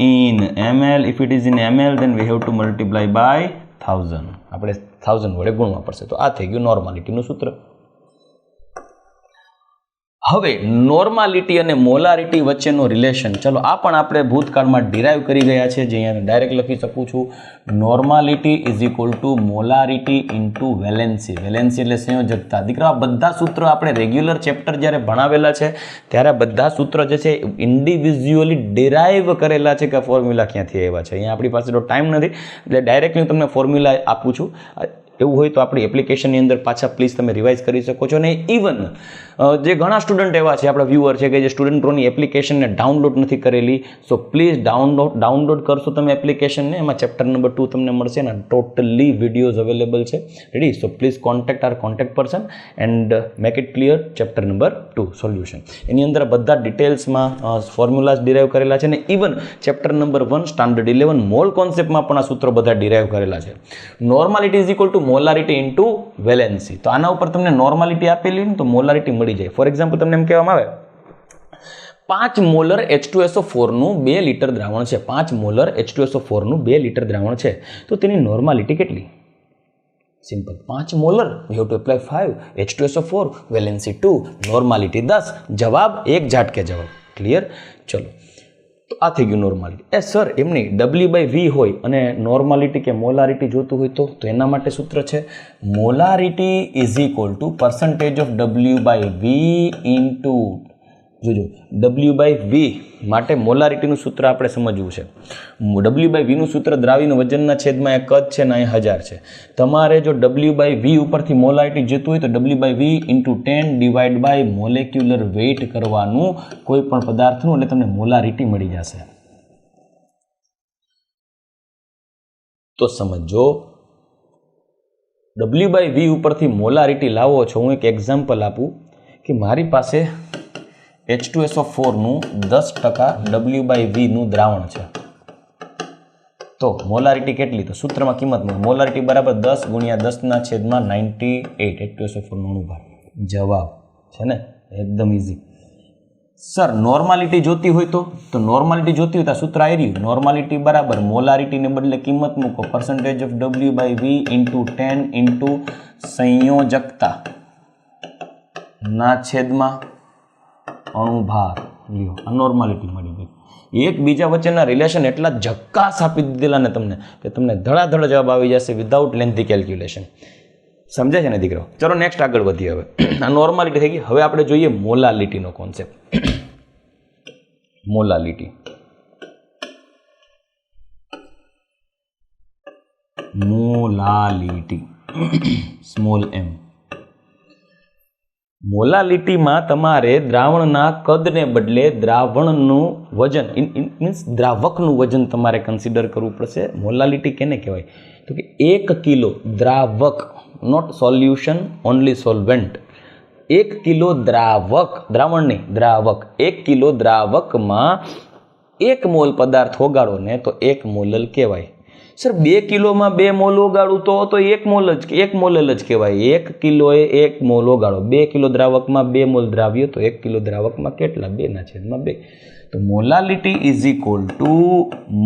in ml. If it is in ml then we have to multiply by 1000. આપણે 1000 વડે ગુણવા પડશે. તો આ થઈ ગયું નોર્માલિટીનું સૂત્ર. હવે નોર્માલિટી અને મોલારિટી વચ્ચેનો રિલેશન, ચલો આ પણ આપણે ભૂતકાળમાં ડિરાઈવ કરી ગયા છે, જે અહીંયા ડાયરેક્ટ લખી શકું છું. Normality is equal to molarity into valency. Valency એટલે સંયોજકતા. દીકરા બધા સૂત્રો આપણે રેગ્યુલર ચેપ્ટર જ્યારે ભણાવેલા છે ત્યારે બધા સૂત્રો જે છે ઇન્ડિવિઝ્યુઅલી ડિરાઈવ કરેલા છે કે ફોર્મ્યુલા ક્યાંથી આવ્યા છે. અહીંયા આપણી પાસે તો ટાઈમ નથી એટલે ડાયરેક્ટલી હું તમને ફોર્મ્યુલા આપું છું. એવું હોય તો આપણી એપ્લિકેશનની અંદર પાછા પ્લીઝ તમે રિવાઇઝ કરી શકો છો. અને ઇવન જે ઘણા સ્ટુડન્ટ એવા છે, આપણા વ્યુઅર છે કે જે સ્ટુડન્ટ પ્રોની એપ્લિકેશનને ડાઉનલોડ નથી કરેલી, સો પ્લીઝ ડાઉનલોડ કરશો તમે એપ્લિકેશનને. એમાં ચેપ્ટર નંબર 2 તમને મળશે અને ટોટલી વિડીયોઝ અવેલેબલ છે. Ready? So please contact our contact person and make it clear. Chapter number 2 solution, એની અંદર બધા ડિટેલ્સમાં ફોર્મ્યુલાઝ ડિરાઈવ કરેલા છે. અને even chapter number 1 standard 11 mole કોન્સેપ્ટમાં પણ આ સૂત્રો બધા ડિરાઈવ કરેલા છે. Normality is equal to molarity into valency. તો આના ઉપર તમને નોર્માલિટી આપેલી ને તો મોલારિટી મળી જાય. ફોર એક્ઝામ્પલ તમને એમ કહેવામાં આવે 5 મોલર H2SO4 નું 2 લિટર દ્રાવણ છે. 5 મોલર H2SO4 નું 2 લિટર દ્રાવણ છે, તો તેની નોર્માલિટી કેટલી? Simple, 5 molar, V have to apply 5, H2SO4, valency 2, normality 10. જવાબ એક ઝાટકે જવાબ. ક્લિયર? ચલો, તો આ થઈ ગયું નોર્માલિટી. એ સર એમની W/V હોય અને નોર્માલિટી કે મોલારિટી જોતું હોય તો એના માટે સૂત્ર છે molarity is equal two percentage of W/V into, જોજો W/V માટે મોલારિટીનું સૂત્ર આપણે સમજવું છે. W/V નું સૂત્ર દ્રાવ્યનું વજનના છેદમાં એક કદ છે ને અહીં 1000 છે. તમારે જો W/V ઉપરથી મોલારિટી જોતું હોય તો W/V into 10 divide by molecular weight કરવાનું કોઈ પણ પદાર્થનું, એટલે તમને મોલારિટી મળી જશે. તો સમજો W/V ઉપરથી મોલારિટી લાવો છો. હું એક એક્ઝામ્પલ આપું કે મારી પાસે H2SO4 નું 10% W/V નું દ્રાવણ છે. તો મોલારિટી કેટલી? તો સૂત્રમાં કિંમત મળે. મોલારિટી બરાબર 10 ગુણ્યા 10^98 H2SO4 નું અણુભાર. જવાબ છે ને, એકદમ ઇઝી. સર નોર્માલિટી જોતી હોય તો નોર્માલિટી જોતી હોય તો સૂત્ર આવી રહ્યું. નોર્માલિટી બરાબર મોલારિટીને બદલે કિંમત મૂકો, percentage of W/V into 10 into સંયોજકતા ના છેદમાં અણુભાર. લ્યો, આ નોર્માલિટી મળી ગઈ. એકબીજા વચ્ચેના રિલેશન એટલા ઝક્કાસ આપી દીધેલા ને તમને કે તમને ધડાધડ જવાબ આવી જશે વિધાઉટ લેન્થી કેલ્ક્યુલેશન. સમજાય છે ને દીકરો? ચલો નેક્સ્ટ આગળ વધીએ. હવે આ નોર્માલિટી થઈ ગઈ. હવે આપણે જોઈએ મોલાલિટીનો કોન્સેપ્ટ. Molality, molality small m. મોલાલિટીમાં તમારે દ્રાવણના કદને બદલે દ્રાવણનું વજન મીન્સ દ્રાવકનું વજન તમારે કન્સિડર કરવું પડશે. મોલાલિટી કેને કહેવાય? તો કે 1 કિલો દ્રાવક, not solution, only solvent. 1 kilo દ્રાવક, દ્રાવણ નહીં, દ્રાવક. 1 કિલો દ્રાવકમાં 1 મોલ પદાર્થ ઓગાળો ને તો 1 મોલલ કહેવાય. સર 2 કિલોમાં 2 મોલ ઓગાળું તો 1 મોલ જ કહેવાય. 1 કિલોએ 1 મોલ ઓગાળો. 2 કિલો દ્રાવકમાં 2 મોલ દ્રાવ્ય, તો 1 કિલો દ્રાવકમાં કેટલા? 2/2. તો molality is equal to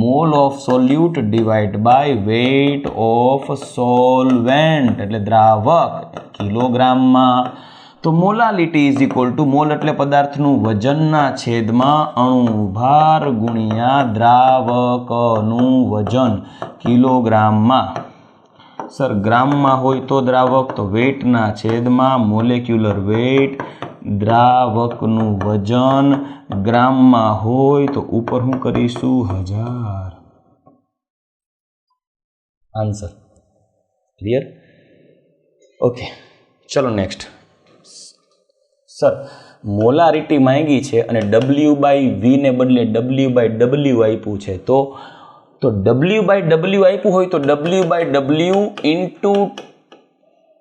mole of solute divide by weight of solvent, એટલે દ્રાવક કિલોગ્રામમાં. તો molality is equal to, mole એટલે પદાર્થનું વજનના છેદમાં અણુભાર ગુણ્યા દ્રાવકનું વજન કિલોગ્રામમાં. સર ગ્રામમાં હોય તો દ્રાવક, તો વેઇટના છેદમાં મોલેક્યુલર વેઇટ, દ્રાવકનું વજન ગ્રામમાં હોય તો ઉપર શું કરીશું 1000. Answer clear? ઓકે, ચલો નેક્સ્ટ. સર મોલારિટી માંગી છે અને W/V ને બદલે W/W આપ્યું છે, તો W/W આપ્યું હોય તો W/W ઇન્ટુ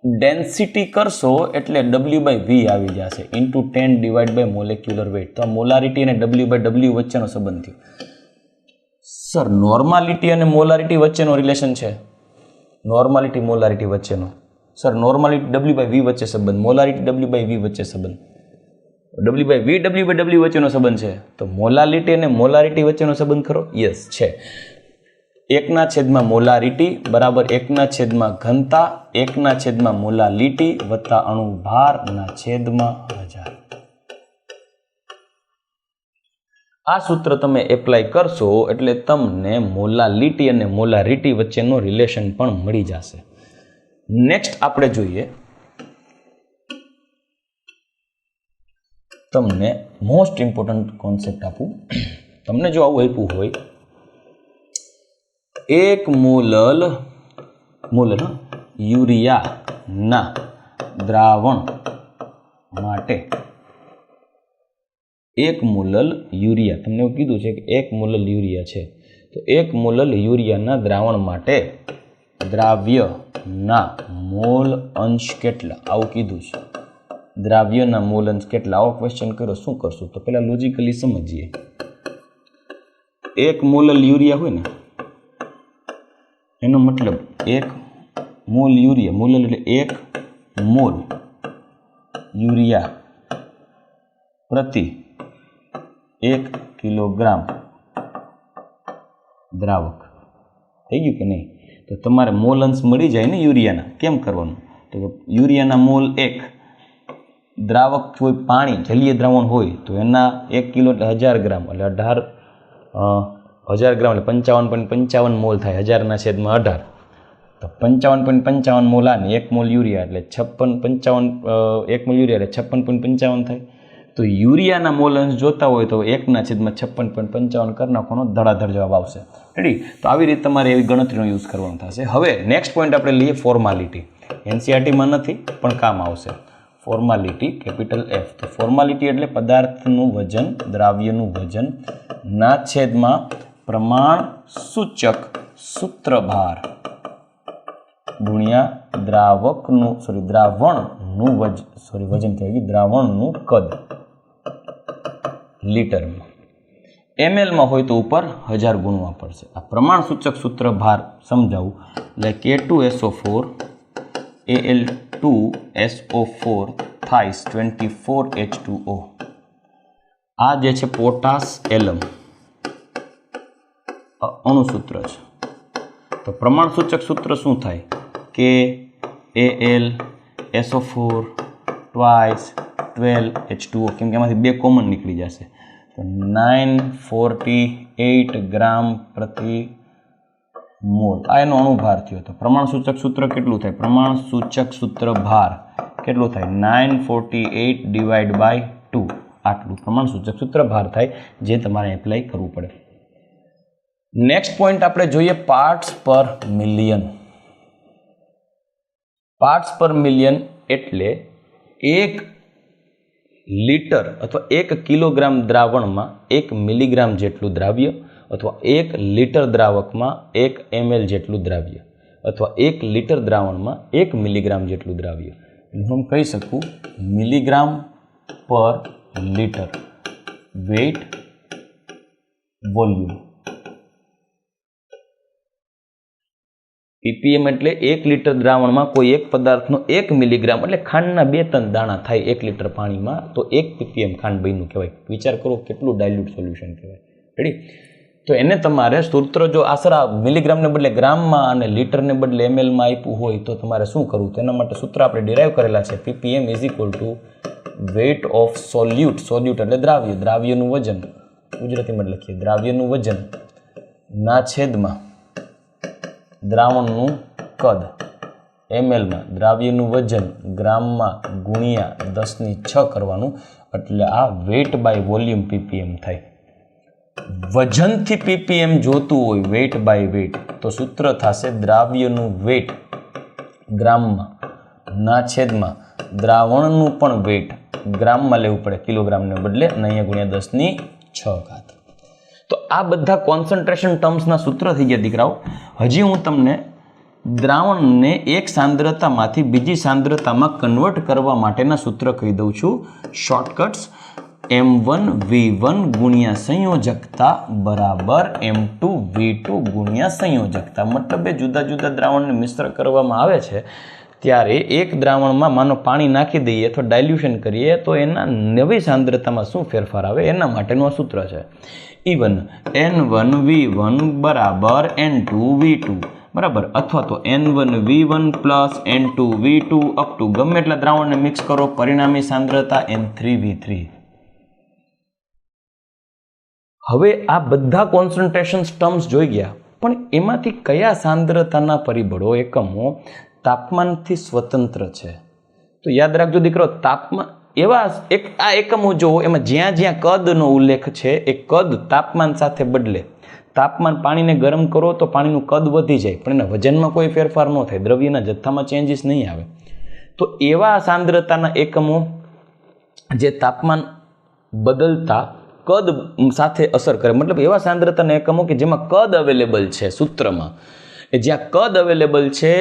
ડેન્સિટી કરશો એટલે W/V આવી જશે into 10 divide by molecular weight. તો આ મોલારિટી અને W/W વચ્ચેનો સંબંધ થયો. સર નોર્માલિટી અને મોલારિટી વચ્ચેનો રિલેશન છે. નોર્માલિટી મોલારિટી વચ્ચેનો. સર નોર્માલિટી W/V વચ્ચે સંબંધ, મોલારિટી W/V વચ્ચે સંબંધ, W/V W/W વચ્ચેનો સંબંધ છે. તો મોલાલિટી અને મોલારિટી વચ્ચેનો સંબંધ ખરો? યસ છે. 1/, મોલારિટી બરાબર 1/, ઘનતા 1/, મોલાલિટી વત્તા અણુ ભારના છેદમાં 1000. આ સૂત્ર તમે એપ્લાય કરશો એટલે તમને મોલાલિટી અને મોલારિટી વચ્ચેનો રિલેશન પણ મળી જશે. નેક્સ્ટ આપણે જોઈએ, તમને મોસ્ટ ઇમ્પોર્ટન્ટ કોન્સેપ્ટ આપું. તમને જો આવું આપ્યું હોય, 1 મોલ યુરિયાના દ્રાવણ માટે 1 મોલ યુરિયા, તમને એવું કીધું છે કે 1 મોલ યુરિયા છે, તો 1 મોલ યુરિયાના દ્રાવણ માટે દ્રાવ્યના મોલ અંશ કેટલા, આવું કીધું છે. દ્રાવ્યના મોલ અંશ કેટલા, આવો ક્વેશ્ચન કર્યો, શું કરશું? તો પહેલા લોજિકલી સમજીએ. 1 મોલ યુરિયા હોય ને, એનો મતલબ 1 મોલ યુરિયા, મોલ એટલે 1 મોલ યુરિયા પ્રતિ 1 કિલોગ્રામ દ્રાવક. થઈ ગયું કે નહીં? તો તમારે મોલ અંશ મળી જાય ને યુરિયાના. કેમ કરવાનું? તો યુરિયાના મોલ 1, દ્રાવક કોઈ પાણી જલીય દ્રાવણ હોય તો એના 1 કિલો એટલે 1000 ગ્રામ એટલે 1000 ગ્રામ એટલે 55.55 મોલ થાય, 1000/18. તો 55.55 મોલ આને 1 મોલ યુરિયા એટલે 1 મોલ યુરિયા એટલે 56.55 થાય. તો યુરિયાના મોલ અંશ જોતા હોય તો 1/56.55 કરી નાખવાનો, ધડાધડ જવાબ આવશે. રેડી? તો આવી રીતે તમારે એવી ગણતરીનો યુઝ કરવાનો થશે. હવે નેક્સ્ટ પોઈન્ટ આપણે લઈએ ફોર્માલિટી. NCERTમાં નથી પણ કામ આવશે. Formality capital F. તો ફોર્માલિટી એટલે પદાર્થનું વજન, દ્રાવ્યનું વજન ના છેદમાં પ્રમાણ સૂચક સૂત્રભાર ગુણ્યા દ્રાવણનું કદ લીટરમાં. mlમાં હોય તો ઉપર 1000 ગુણવા પડશે. આ પ્રમાણ સૂચક સૂત્રભાર સમજાવું એટલે K2SO4 Al2SO4 થાય 24H2O. આ જે છે પોટાશ એલમ અણુસૂત્ર છે. તો પ્રમાણ સૂચક સૂત્ર શું થાય? કે AlSO4 twice 12H2O, કેમ કે એમાંથી 2 કોમન નીકળી જશે. તો 948 ગ્રામ પ્રતિ મોલ આ એનો અણુભાર થયો. તો પ્રમાણ સૂચક સૂત્ર કેટલું થાય? પ્રમાણ સૂચક સૂત્ર ભાર કેટલું થાય? 948 ડિવાઈડ બાય 2. આટલું પ્રમાણ સૂચક સૂત્ર ભાર થાય, જે તમારે એપ્લાય કરવું પડે. નેક્સ્ટ પોઈન્ટ આપણે જોઈએ પાર્ટ્સ પર મિલિયન. પાર્ટ્સ પર મિલિયન એટલે 1 લીટર અથવા 1 કિલોગ્રામ દ્રાવણમાં 1 મિલીગ્રામ જેટલું દ્રાવ્ય, અથવા 1 લીટર દ્રાવકમાં 1 ml જેટલું દ્રાવ્ય, અથવા 1 લીટર દ્રાવણમાં 1 મિલીગ્રામ જેટલું દ્રાવ્ય. હું કહી શકું મિલીગ્રામ પર લીટર વેઇટ વોલ્યુમ. ppm એટલે 1 લીટર દ્રાવણમાં કોઈ એક પદાર્થનો 1 મિલીગ્રામ એટલે ખાંડના 2-3 દાણા થાય 1 લીટર પાણીમાં, તો 1 ppm ખાંડ બન્યું કહેવાય. વિચાર કરો કેટલું ડાયલ્યુટ સોલ્યુશન કહેવાય. રેડી? તો એને તમારે સૂત્ર જો આશરા મિલીગ્રામને બદલે ગ્રામમાં અને લીટરને બદલે mlમાં આપ્યું હોય તો તમારે શું કરવું? તેના માટે સૂત્ર આપણે ડિરાઈવ કરેલા છે. ppm weight of solute. Solute એટલે દ્રાવ્ય, દ્રાવ્યનું વજન, ગુજરાતીમાં લખીએ દ્રાવ્યનું વજન ના છેદમાં દ્રાવણનું કદ. mlમાં દ્રાવ્યનું વજન ગ્રામમાં ગુણ્યા 10⁶ કરવાનું, એટલે આ વેટ બાય વોલ્યુમ ppm થાય. વજનથી ppm જોતું હોય વેટ બાય વેટ તો સૂત્ર થશે દ્રાવ્યનું વેટ ગ્રામમાં ના છેદમાં દ્રાવણનું પણ વેટ ગ્રામમાં લેવું પડે, કિલોગ્રામને બદલે, અને અહીંયા ગુણ્યા 10⁶. તો આ બધા કોન્સન્ટ્રેશન ટર્મ્સના સૂત્ર થઈ ગયા દીકરાઓ. હજી હું તમને દ્રાવણને એક સાંદ્રતામાંથી બીજી સાંદ્રતામાં કન્વર્ટ કરવા માટેના સૂત્ર કહી દઉં છું. શોર્ટકટ્સ m1v1 ગુણ્યા સંયોજકતા બરાબર m2v2 ગુણ્યા સંયોજકતા. મતલબ એ જુદા જુદા દ્રાવણને મિશ્ર કરવામાં આવે છે ત્યારે એક દ્રાવણમાં માનો પાણી નાખી દઈએ અથવા ડાયલ્યુશન કરીએ તો એના નવી સાંદ્રતામાં શું ફેરફાર આવે એના માટેનું આ સૂત્ર છે. ઇવન n1v1 બરાબર n2v2 બરાબર, અથવા તો n1v1 plus n2v2 up to ગમે એટલા દ્રાવણને મિક્સ કરો, પરિણામી સાંદ્રતા n3v3. હવે આ બધા કોન્સન્ટ્રેશન ટર્મ્સ જોઈ ગયા, પણ એમાંથી કયા સાંદ્રતાના પરિબળો એકમો તાપમાનથી સ્વતંત્ર છે? તો યાદ રાખજો દીકરો, તાપમાન એવા આ એકમો જો એમાં જ્યાં જ્યાં કદનો ઉલ્લેખ છે એ કદ તાપમાન સાથે બદલે. તાપમાન પાણીને ગરમ કરો તો પાણીનું કદ વધી જાય, પણ એના વજનમાં કોઈ ફેરફાર ન થાય, દ્રવ્યના જથ્થામાં ચેન્જીસ નહીં આવે. તો એવા સાંદ્રતાના એકમો જે તાપમાન બદલતા કદ સાથે અસર કરે, મતલબ એવા સાંદ્રતાના એકમો કે જેમાં કદ અવેલેબલ છે સૂત્રમાં, એ જ્યાં કદ અવેલેબલ છે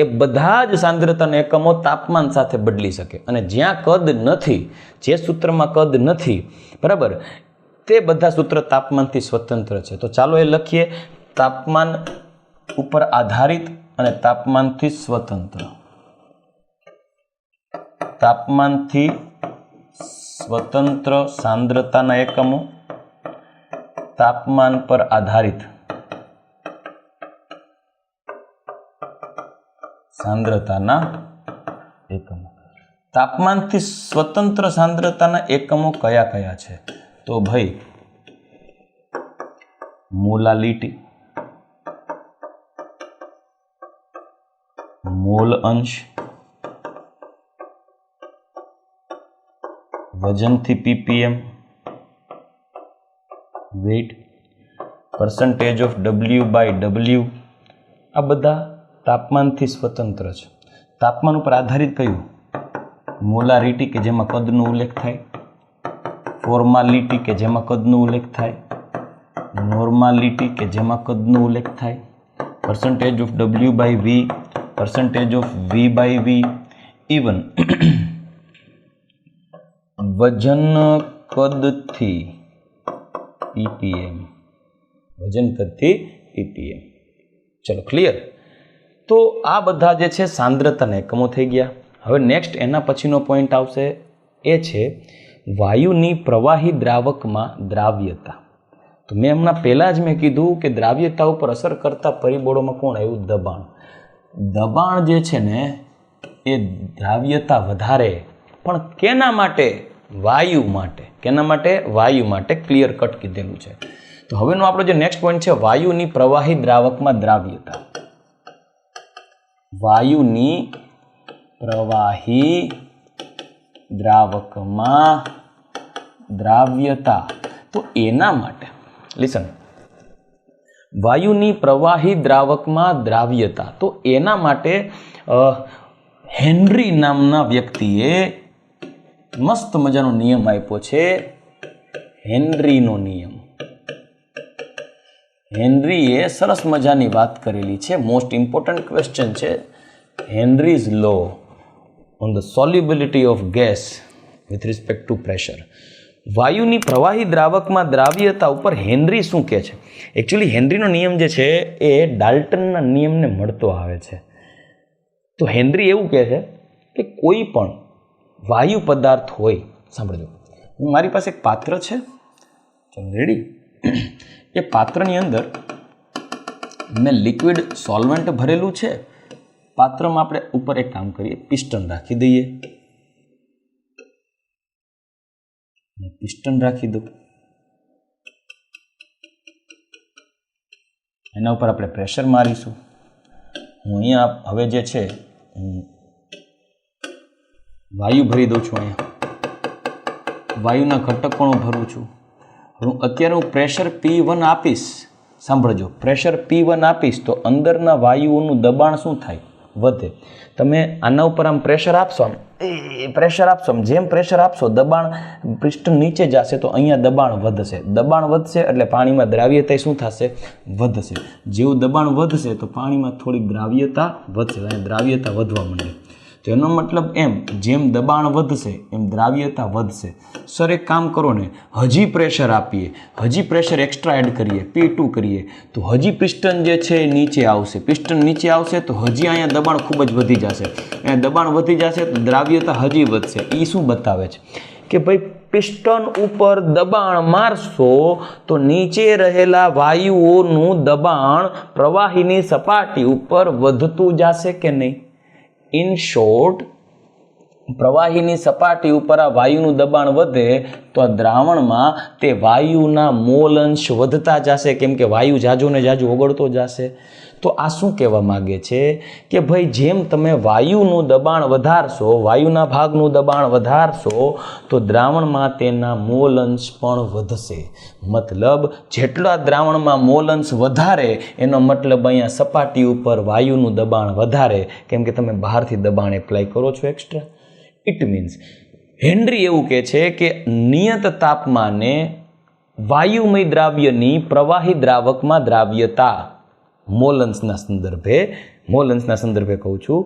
એ બધા જ સાંદ્રતાના એકમો તાપમાન સાથે બદલી શકે, અને જ્યાં કદ નથી, જે સૂત્રમાં કદ નથી, બરાબર, તે બધા સૂત્ર તાપમાનથી સ્વતંત્ર છે. તો ચાલો એ લખીએ, તાપમાન ઉપર આધારિત અને તાપમાનથી સ્વતંત્ર. તાપમાનથી સ્વતંત્ર સાંદ્રતાના એકમો, તાપમાન પર આધારિત સાંદ્રતાના એકમો. તાપમાનથી સ્વતંત્ર સાંદ્રતાના એકમો કયા કયા છે? તો ભાઈ મોલાલિટી, મોલ અંશ, વજનથી ppm, weight, percentage of W/W, આ બધા તાપમાનથી સ્વતંત્ર છે. તાપમાન ઉપર આધારિત કયું? મોલારિટી કે જેમાં કદનો ઉલ્લેખ થાય, ફોર્માલિટી કે જેમાં કદનો ઉલ્લેખ થાય, નોર્માલિટી કે જેમાં કદનો ઉલ્લેખ થાય, percentage of W/V, percentage of V/V, even વજન કદથી ppm, વજન કદથી ppm. ચલો ક્લિયર. તો આ બધા જે છે સાંદ્રતાના એકમો થઈ ગયા. હવે નેક્સ્ટ એના પછીનો પોઈન્ટ આવશે, એ છે વાયુની પ્રવાહી દ્રાવકમાં દ્રાવ્યતા. તો મેં હમણાં પહેલાં જ મેં કીધું કે દ્રાવ્યતા ઉપર અસર કરતા પરિબળોમાં કોણ આવ્યું? દબાણ. દબાણ જે છે ને એ દ્રાવ્યતા વધારે, પણ કેના માટે? વાયુ માટે. કેના માટે? વાયુ માટે. ક્લિયર કટ કીધેલું છે. તો હવેનો આપણો જે નેક્સ્ટ પોઈન્ટ છે, વાયુની પ્રવાહી દ્રાવકમાં દ્રાવ્યતા. વાયુની પ્રવાહી દ્રાવકમાં દ્રાવ્યતા. તો એના માટે લિસન, વાયુની પ્રવાહી દ્રાવકમાં દ્રાવ્યતા, તો એના માટે હેનરી નામના વ્યક્તિએ મસ્ત મજાનો નિયમ આપ્યો છે, હેનરીનો નિયમ. હેનરીએ સરસ મજાની વાત કરેલી છે. મોસ્ટ ઇમ્પોર્ટન્ટ ક્વેશ્ચન છે, Henry's law on the solubility of gas with respect to pressure. વાયુની પ્રવાહી દ્રાવકમાં દ્રાવ્યતા ઉપર હેનરી શું કહે છે? એકચ્યુઅલી હેનરીનો નિયમ જે છે એ ડાલ્ટનના નિયમને મળતો આવે છે. તો હેનરી એવું કહે છે કે કોઈ પણ વાયુ પદાર્થ હોય, સાંભળજો, મારી પાસે એક પાત્ર છે, ચલો રેડી, એ પાત્રની અંદર મેં લિક્વિડ સોલ્વન્ટ ભરેલું છે. પાત્રમાં આપણે ઉપર એક કામ કરીએ, પિસ્ટન રાખી દઈએ. પિસ્ટન રાખી દો, એના ઉપર આપણે પ્રેશર મારીશું. હું અહીંયા હવે જે છે વાયુ ભરી દઉં છું અહીંયા, વાયુના ઘટક પણ ભરું છું. અત્યારે હું પ્રેશર P1 આપીશ, સાંભળજો, પ્રેશર P1 આપીશ તો અંદરના વાયુઓનું દબાણ શું થાય? વધે. તમે આના ઉપર આમ પ્રેશર આપશો, આમ પ્રેશર આપશો, જેમ પ્રેશર આપશો દબાણ પિસ્ટન નીચે જશે તો અહીંયા દબાણ વધશે. દબાણ વધશે એટલે પાણીમાં દ્રાવ્યતા શું થશે? વધશે. જેવું દબાણ વધશે તો પાણીમાં થોડીક દ્રાવ્યતા વધશે, અહીંયા દ્રાવ્યતા વધવા માંડે. તો એનો મતલબ એમ, જેમ દબાણ વધશે એમ દ્રાવ્યતા વધશે. સર એક કામ કરો ને, હજી પ્રેશર આપીએ, હજી પ્રેશર એક્સ્ટ્રા એડ કરીએ, P2 કરીએ તો હજી પિસ્ટન જે છે એ નીચે આવશે. પિસ્ટન નીચે આવશે તો હજી અહીંયા દબાણ ખૂબ જ વધી જશે. અહીંયા દબાણ વધી જશે તો દ્રાવ્યતા હજી વધશે. એ શું બતાવે છે કે ભાઈ પિસ્ટન ઉપર દબાણ મારશો તો નીચે રહેલા વાયુઓનું દબાણ પ્રવાહીની સપાટી ઉપર વધતું જશે કે નહીં? ઇન શોર્ટ, પ્રવાહીની સપાટી ઉપર આ વાયુનું દબાણ વધે તો આ દ્રાવણમાં તે વાયુના મોલ અંશ વધતા જશે, કેમ કે વાયુ જાજો ને જાજો ઓગળતો જશે. તો આ શું કહેવા માગે છે કે ભાઈ જેમ તમે વાયુનું દબાણ વધારશો, વાયુના ભાગનું દબાણ વધારશો તો દ્રાવણમાં તેના મોલ અંશ પણ વધશે. મતલબ જેટલા દ્રાવણમાં મોલ અંશ વધારે એનો મતલબ અહીંયા સપાટી ઉપર વાયુનું દબાણ વધારે, કેમ કે તમે બહારથી દબાણ એપ્લાય કરો છો એક્સ્ટ્રા. ઇટ મીન્સ હેનરી એવું કહે છે કે નિયત તાપમાને વાયુમય દ્રાવ્યની પ્રવાહી દ્રાવકમાં દ્રાવ્યતા, મોલન્સના સંદર્ભે કહું છું,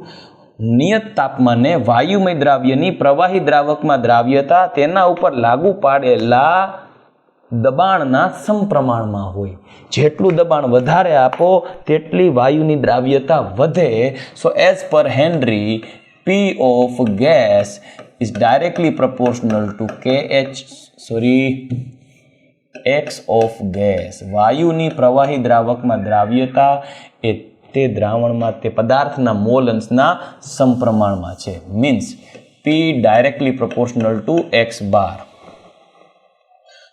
નિયત તાપમાને વાયુમય દ્રાવ્યની પ્રવાહી દ્રાવકમાં દ્રાવ્યતા તેના ઉપર લાગુ પાડેલા દબાણના સમપ્રમાણમાં હોય. જેટલું દબાણ વધારે આપો તેટલી વાયુની દ્રાવ્યતા વધે. સો as per henry, P of gas is directly proportional to x of gas. વાયુની પ્રવાહી દ્રાવકમાં દ્રાવ્યતા એ તે દ્રાવણમાં તે પદાર્થના મોલ અંશના સમપ્રમાણમાં છે. Means P directly proportional to x bar.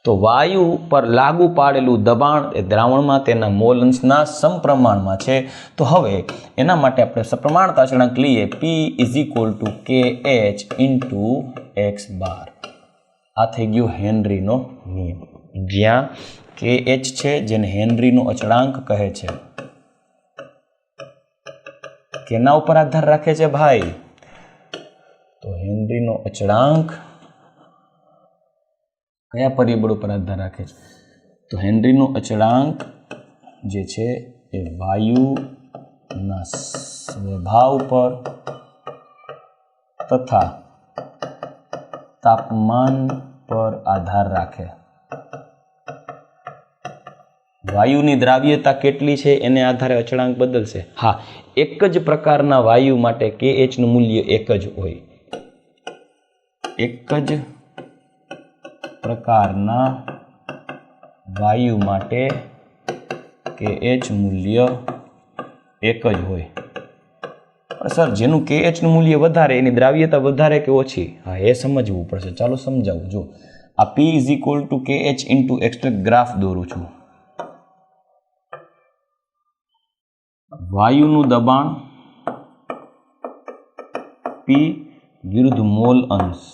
તો વાયુ પર લાગુ પાડેલું દબાણ એ દ્રાવણમાં તેના મોલ અંશના સમપ્રમાણમાં છે. તો હવે એના માટે આપણે સપ્રમાણતા અચળાંક લઈએ, P is equal to KH into x bar. આ થઈ ગયો હેનરીનો નિયમ, જ્યાં KH છે જેને હેનરીનો અચળાંક કહે છે. કેના ઉપર આધાર રાખે છે ભાઈ? તો હેનરીનો અચળાંક કયા પરિબળ ઉપર આધાર રાખે છે? તો હેનરીનો અચળાંક જે છે એ વાયુના સ્વભાવ પર તથા તાપમાન પર આધાર રાખે. વાયુની દ્રાવ્યતા કેટલી છે એને આધારે અચળાંક બદલશે. હા, એક જ પ્રકારના વાયુ માટે KH નું મૂલ્ય એક જ હોય. એક જ પ્રકારના વાયુ માટે KH મૂલ્ય એક જ હોય. સર જેનું KH નું મૂલ્ય વધારે એની દ્રાવ્યતા વધારે કે ઓછી? હા, એ સમજવું પડશે. ચાલો સમજાવું. જો આ P is equal to KH into extract graph દોરું છું. વાયુનું દબાણ P વિરુદ્ધ મોલ અંશ.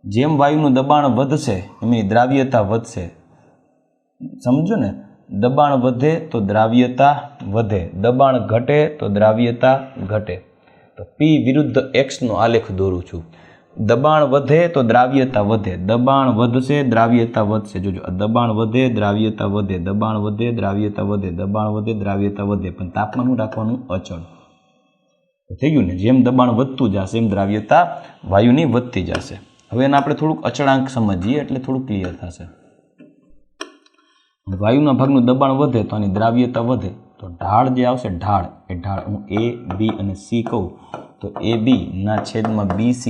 જેમ વાયુનું દબાણ વધશે એમની દ્રાવ્યતા વધશે. સમજો ને, દબાણ વધે તો દ્રાવ્યતા વધે, દબાણ ઘટે તો દ્રાવ્યતા ઘટે. તો P વિરુદ્ધ x નો આલેખ દોરું છું. દબાણ વધે તો દ્રાવ્યતા વધે, દબાણ વધશે દ્રાવ્યતા વધશે. જોજો, દબાણ વધે દ્રાવ્યતા વધે, દબાણ વધે દ્રાવ્યતા વધે, દબાણ વધે દ્રાવ્યતા વધે, પણ તાપમાન રાખવાનું અચળ. થઈ ગયું ને? જેમ દબાણ વધતું જશે એમ દ્રાવ્યતા વાયુની વધતી જશે. હવે એને આપણે થોડુંક અચળાંક સમજીએ એટલે થોડું ક્લિયર થશે. વાયુના ભાગનું દબાણ વધે તો આની દ્રાવ્યતા વધે. તો ઢાળ જે આવશે, ઢાળ હું A, B અને C કહું તો AB ના છેદમાં BC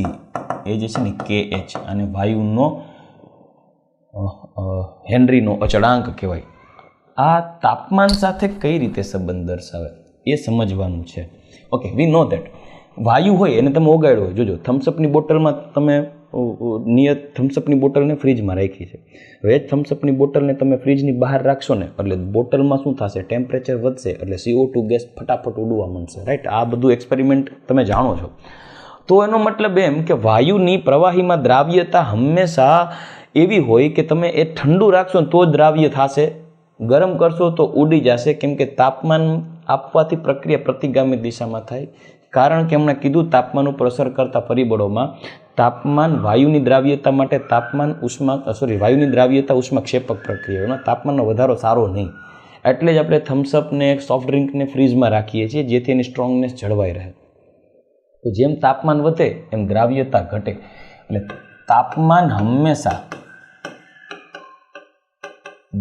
એ જે છે ને KH, અને વાયુનો હેનરીનો અચળાંક કહેવાય. આ તાપમાન સાથે કઈ રીતે સંબંધ દર્શાવે એ સમજવાનું છે. ઓકે, વી નો ધેટ વાયુ હોય એને તમે ઓગાળ્યો હોય. જોજો, થમ્સઅપની બોટલમાં તમે નિયત થમ્સઅપની બોટલને ફ્રીજમાં રાખી છે. હવે એ જ થમ્સઅપની બોટલને તમે ફ્રીજની બહાર રાખશો ને એટલે બોટલમાં શું થશે, ટેમ્પરેચર વધશે એટલે CO2 ગેસ ફટાફટ ઉડવા માંડશે, રાઈટ. આ બધું એક્સપેરિમેન્ટ તમે જાણો છો. તો એનો મતલબ એમ કે વાયુની પ્રવાહીમાં દ્રાવ્યતા હંમેશા એવી હોય કે તમે એ ઠંડુ રાખશો ને તો જ દ્રાવ્ય થશે, ગરમ કરશો તો ઉડી જશે, કેમ કે તાપમાન આપવાથી પ્રક્રિયા પ્રતિગામી દિશામાં થાય. કારણ કે એમણે કીધું તાપમાન ઉપર અસર કરતા પરિબળોમાં તાપમાન વાયુની દ્રાવ્યતા માટે વાયુની દ્રાવ્યતા ઉષ્માક્ષેપક પ્રક્રિયાઓના તાપમાનનો વધારો સારો નહીં. એટલે જ આપણે થમ્સઅપને સોફ્ટ ડ્રિંકને ફ્રીજમાં રાખીએ છીએ જેથી એની સ્ટ્રોંગનેસ જળવાઈ રહે. તો જેમ તાપમાન વધે એમ દ્રાવ્યતા ઘટે. એટલે તાપમાન હંમેશા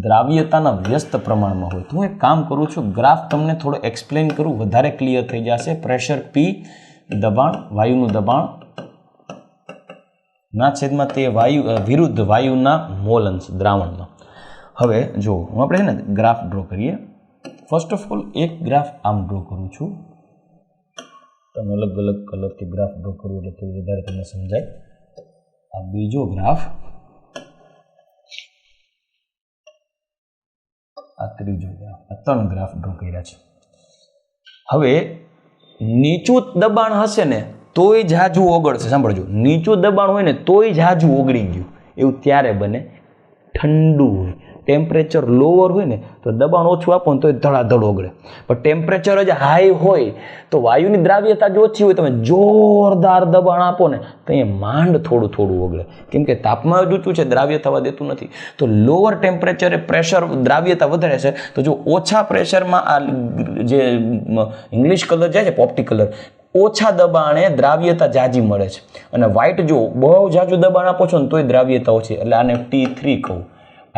દ્રાવ્યતાના વ્યસ્ત પ્રમાણમાં હોય. તો હું એક કામ કરું છું, ગ્રાફ તમને થોડો એક્સપ્લેન કરું, વધારે ક્લિયર થઈ જશે. પ્રેશર P, દબાણ, વાયુનું દબાણ ના છેદમાં તે વિરુદ્ધ વાયુના મોલ અંશ દ્રાવણમાં. હવે જો હું આપણે છે ને ગ્રાફ ડ્રો કરીએ. ફર્સ્ટ ઓફ ઓલ એક ગ્રાફ આમ ડ્રો કરું છું. તમે અલગ અલગ કલરથી ગ્રાફ ડ્રો કરવું એટલે થોડું વધારે તમને સમજાય. આ બીજો ગ્રાફ, આ ત્રીજો ગ્રાફ, આ 3 ગ્રાફ ડ્રો કર્યા છે. હવે નીચું દબાણ હશે ને તોય જાજુ ઓગળશે. સાંભળજો, નીચું દબાણ હોય ને તોય જાજુ ઓગળી ગયું એવું ત્યારે બને ઠંડુ હોય. ટેમ્પરેચર લોઅર હોય ને તો દબાણ ઓછું આપો ને તો ધડાધડ ઓગળે. પણ ટેમ્પરેચર જ હાઈ હોય તો વાયુની દ્રાવ્યતા જ ઓછી હોય, તમે જોરદાર દબાણ આપો ને તો અહીંયા માંડ થોડું થોડું ઓગળે, કેમ કે તાપમાન જ ઊંચું છે, દ્રાવ્ય થવા દેતું નથી. તો લોઅર ટેમ્પરેચરે પ્રેશર દ્રાવ્યતા વધારે છે. તો જો ઓછા પ્રેશરમાં આ જે ઇંગ્લિશ કલર જાય છે પોપ્ટી કલર, ઓછા દબાણે દ્રાવ્યતા જાજી મળે છે. અને વ્હાઇટ જો બહુ જાજુ દબાણ આપો છો ને તોય દ્રાવ્યતા ઓછી, એટલે આને T3 કહું,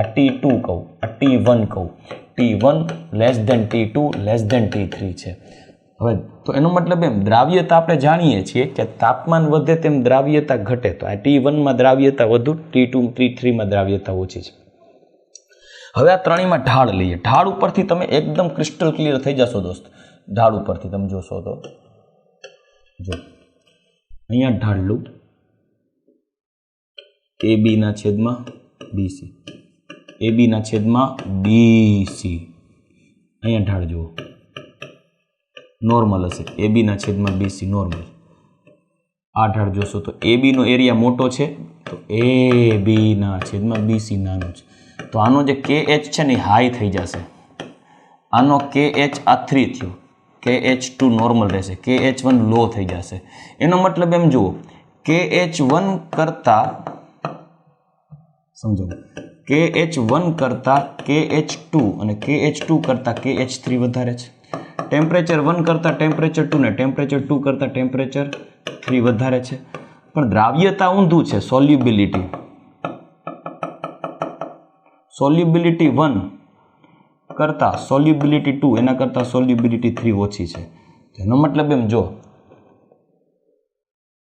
આ T2 કહું, આ T1 કહું. T1 less than T2 less than T3 છે. હવે તો એનો મતલબ એમ દ્રાવ્યતા આપણે જાણીએ છીએ કે તાપમાન વધે તેમ દ્રાવ્યતા ઘટે. તો આ T1માં દ્રાવ્યતા વધુ, T2 T3માં દ્રાવ્યતા ઓછી છે. હવે આ ત્રણેયમાં ઢાળ લઈએ. ઢાળ ઉપરથી તમે એકદમ ક્રિસ્ટલ ક્લિયર થઈ જશો દોસ્ત. ઢાળ ઉપરથી તમે જોશો તો જો અહીંયા ઢાળ લઉં, AB ના છેદમાં BC, AB ના છેદમાં BC. અહીંયા ઢાળ જુઓ, નોર્મલ હશે, AB ના છેદમાં BC નોર્મલ. આ ઢાળ જોશો તો AB નો એરિયા મોટો છે તો AB ના છેદમાં BC નાનો છે. તો આનો જે KH છે ને એ હાઈ થઈ જશે, આનો KH આ 3 થયો, KH2 નોર્મલ રહેશે, KH1 લો થઈ જશે. એનો મતલબ એમ જુઓ, KH1 કરતા સમજો, KH1 કરતા KH2 અને KH2 કરતા KH3 વધારે છે. ટેમ્પરેચર 1 કરતા ટેમ્પરેચર 2 ને ટેમ્પરેચર 2 કરતા ટેમ્પરેચર 3 વધારે છે. પણ દ્રાવ્યતા ઊંધું છે. સોલ્યુબિલિટી 1 કરતા સોલ્યુબિલિટી 2 એના કરતા સોલ્યુબિલિટી 3 ઓછી છે. એનો મતલબ એમ જો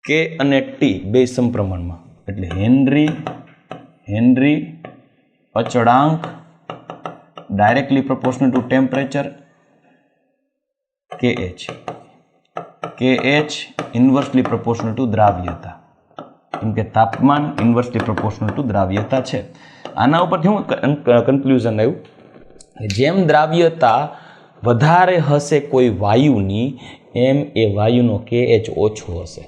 K અને T બે સમપ્રમાણમાં, એટલે હેનરી અચળાંક directly proportional to temperature, KH inversely proportional to દ્રાવ્યતા, કેમ કે તાપમાન ઇન્વર્સલી પ્રોપોર્શનલ ટુ દ્રાવ્યતા છે. આના ઉપરથી હું કન્ક્લુઝન આવ્યું, જેમ દ્રાવ્યતા વધારે હશે કોઈ વાયુની એમ એ વાયુનો KH ઓછો હશે.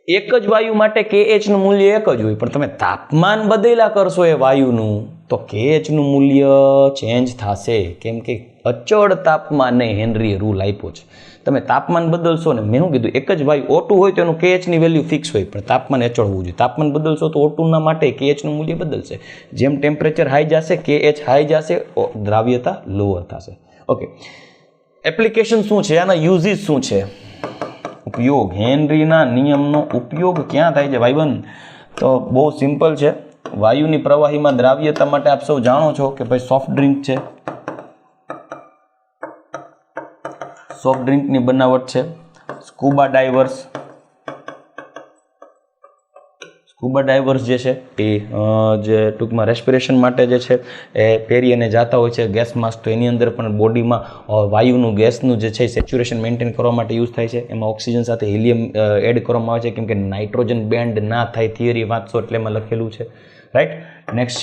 એક જ વાયુ માટે KH નું મૂલ્ય એક જ હોય, પણ તમે તાપમાન બદલ્યા કરશો એ વાયુનું તો KH નું મૂલ્ય ચેન્જ થશે, કેમ કે અચળ તાપમાને હેનરીએ રૂલ આપ્યો છે. તમે તાપમાન બદલશો ને, મેં શું કીધું, એક જ વાયુ O2 હોય તો એનું KH ની વેલ્યુ ફિક્સ હોય, પણ તાપમાન અચળ હોવું જોઈએ. તાપમાન બદલશો તો O2 ના માટે KH નું મૂલ્ય બદલશે. જેમ ટેમ્પરેચર હાઈ જશે KH હાઈ જશે, દ્રાવ્યતા લોઅર થશે. ઓકે, એપ્લિકેશન શું છે, આના યુઝિસ શું છે, ઉપયોગ, હેનરીના નિયમનો ઉપયોગ ક્યાં થાય છે ભાઈબંધ? તો બહુ સિમ્પલ છે. વાયુની પ્રવાહીમાં દ્રાવ્યતા માટે આપ સૌ જાણો છો કે ભાઈ સોફ્ટ ડ્રિંક છે, સોફ્ટ ડ્રિંકની બનાવટ છે. સ્કુબા ડાઇવર્સ સ્કુબા ડાઇવર્સ જે છે એ જે ટૂંકમાં રેસ્પિરેશન માટે જે છે એ પહેરી અને જાતા હોય છે ગેસ માસ્ક, તો એની અંદર પણ બોડીમાં વાયુનું ગેસનું જે છે સેચ્યુરેશન મેન્ટેન કરવા માટે યુઝ થાય છે. એમાં ઓક્સિજન સાથે હિલિયમ એડ કરવામાં આવે છે કેમ કે નાઇટ્રોજન બેન્ડ ના થાય, થિયરી વાંચશો એટલે એમાં લખેલું છે, રાઈટ. નેક્સ્ટ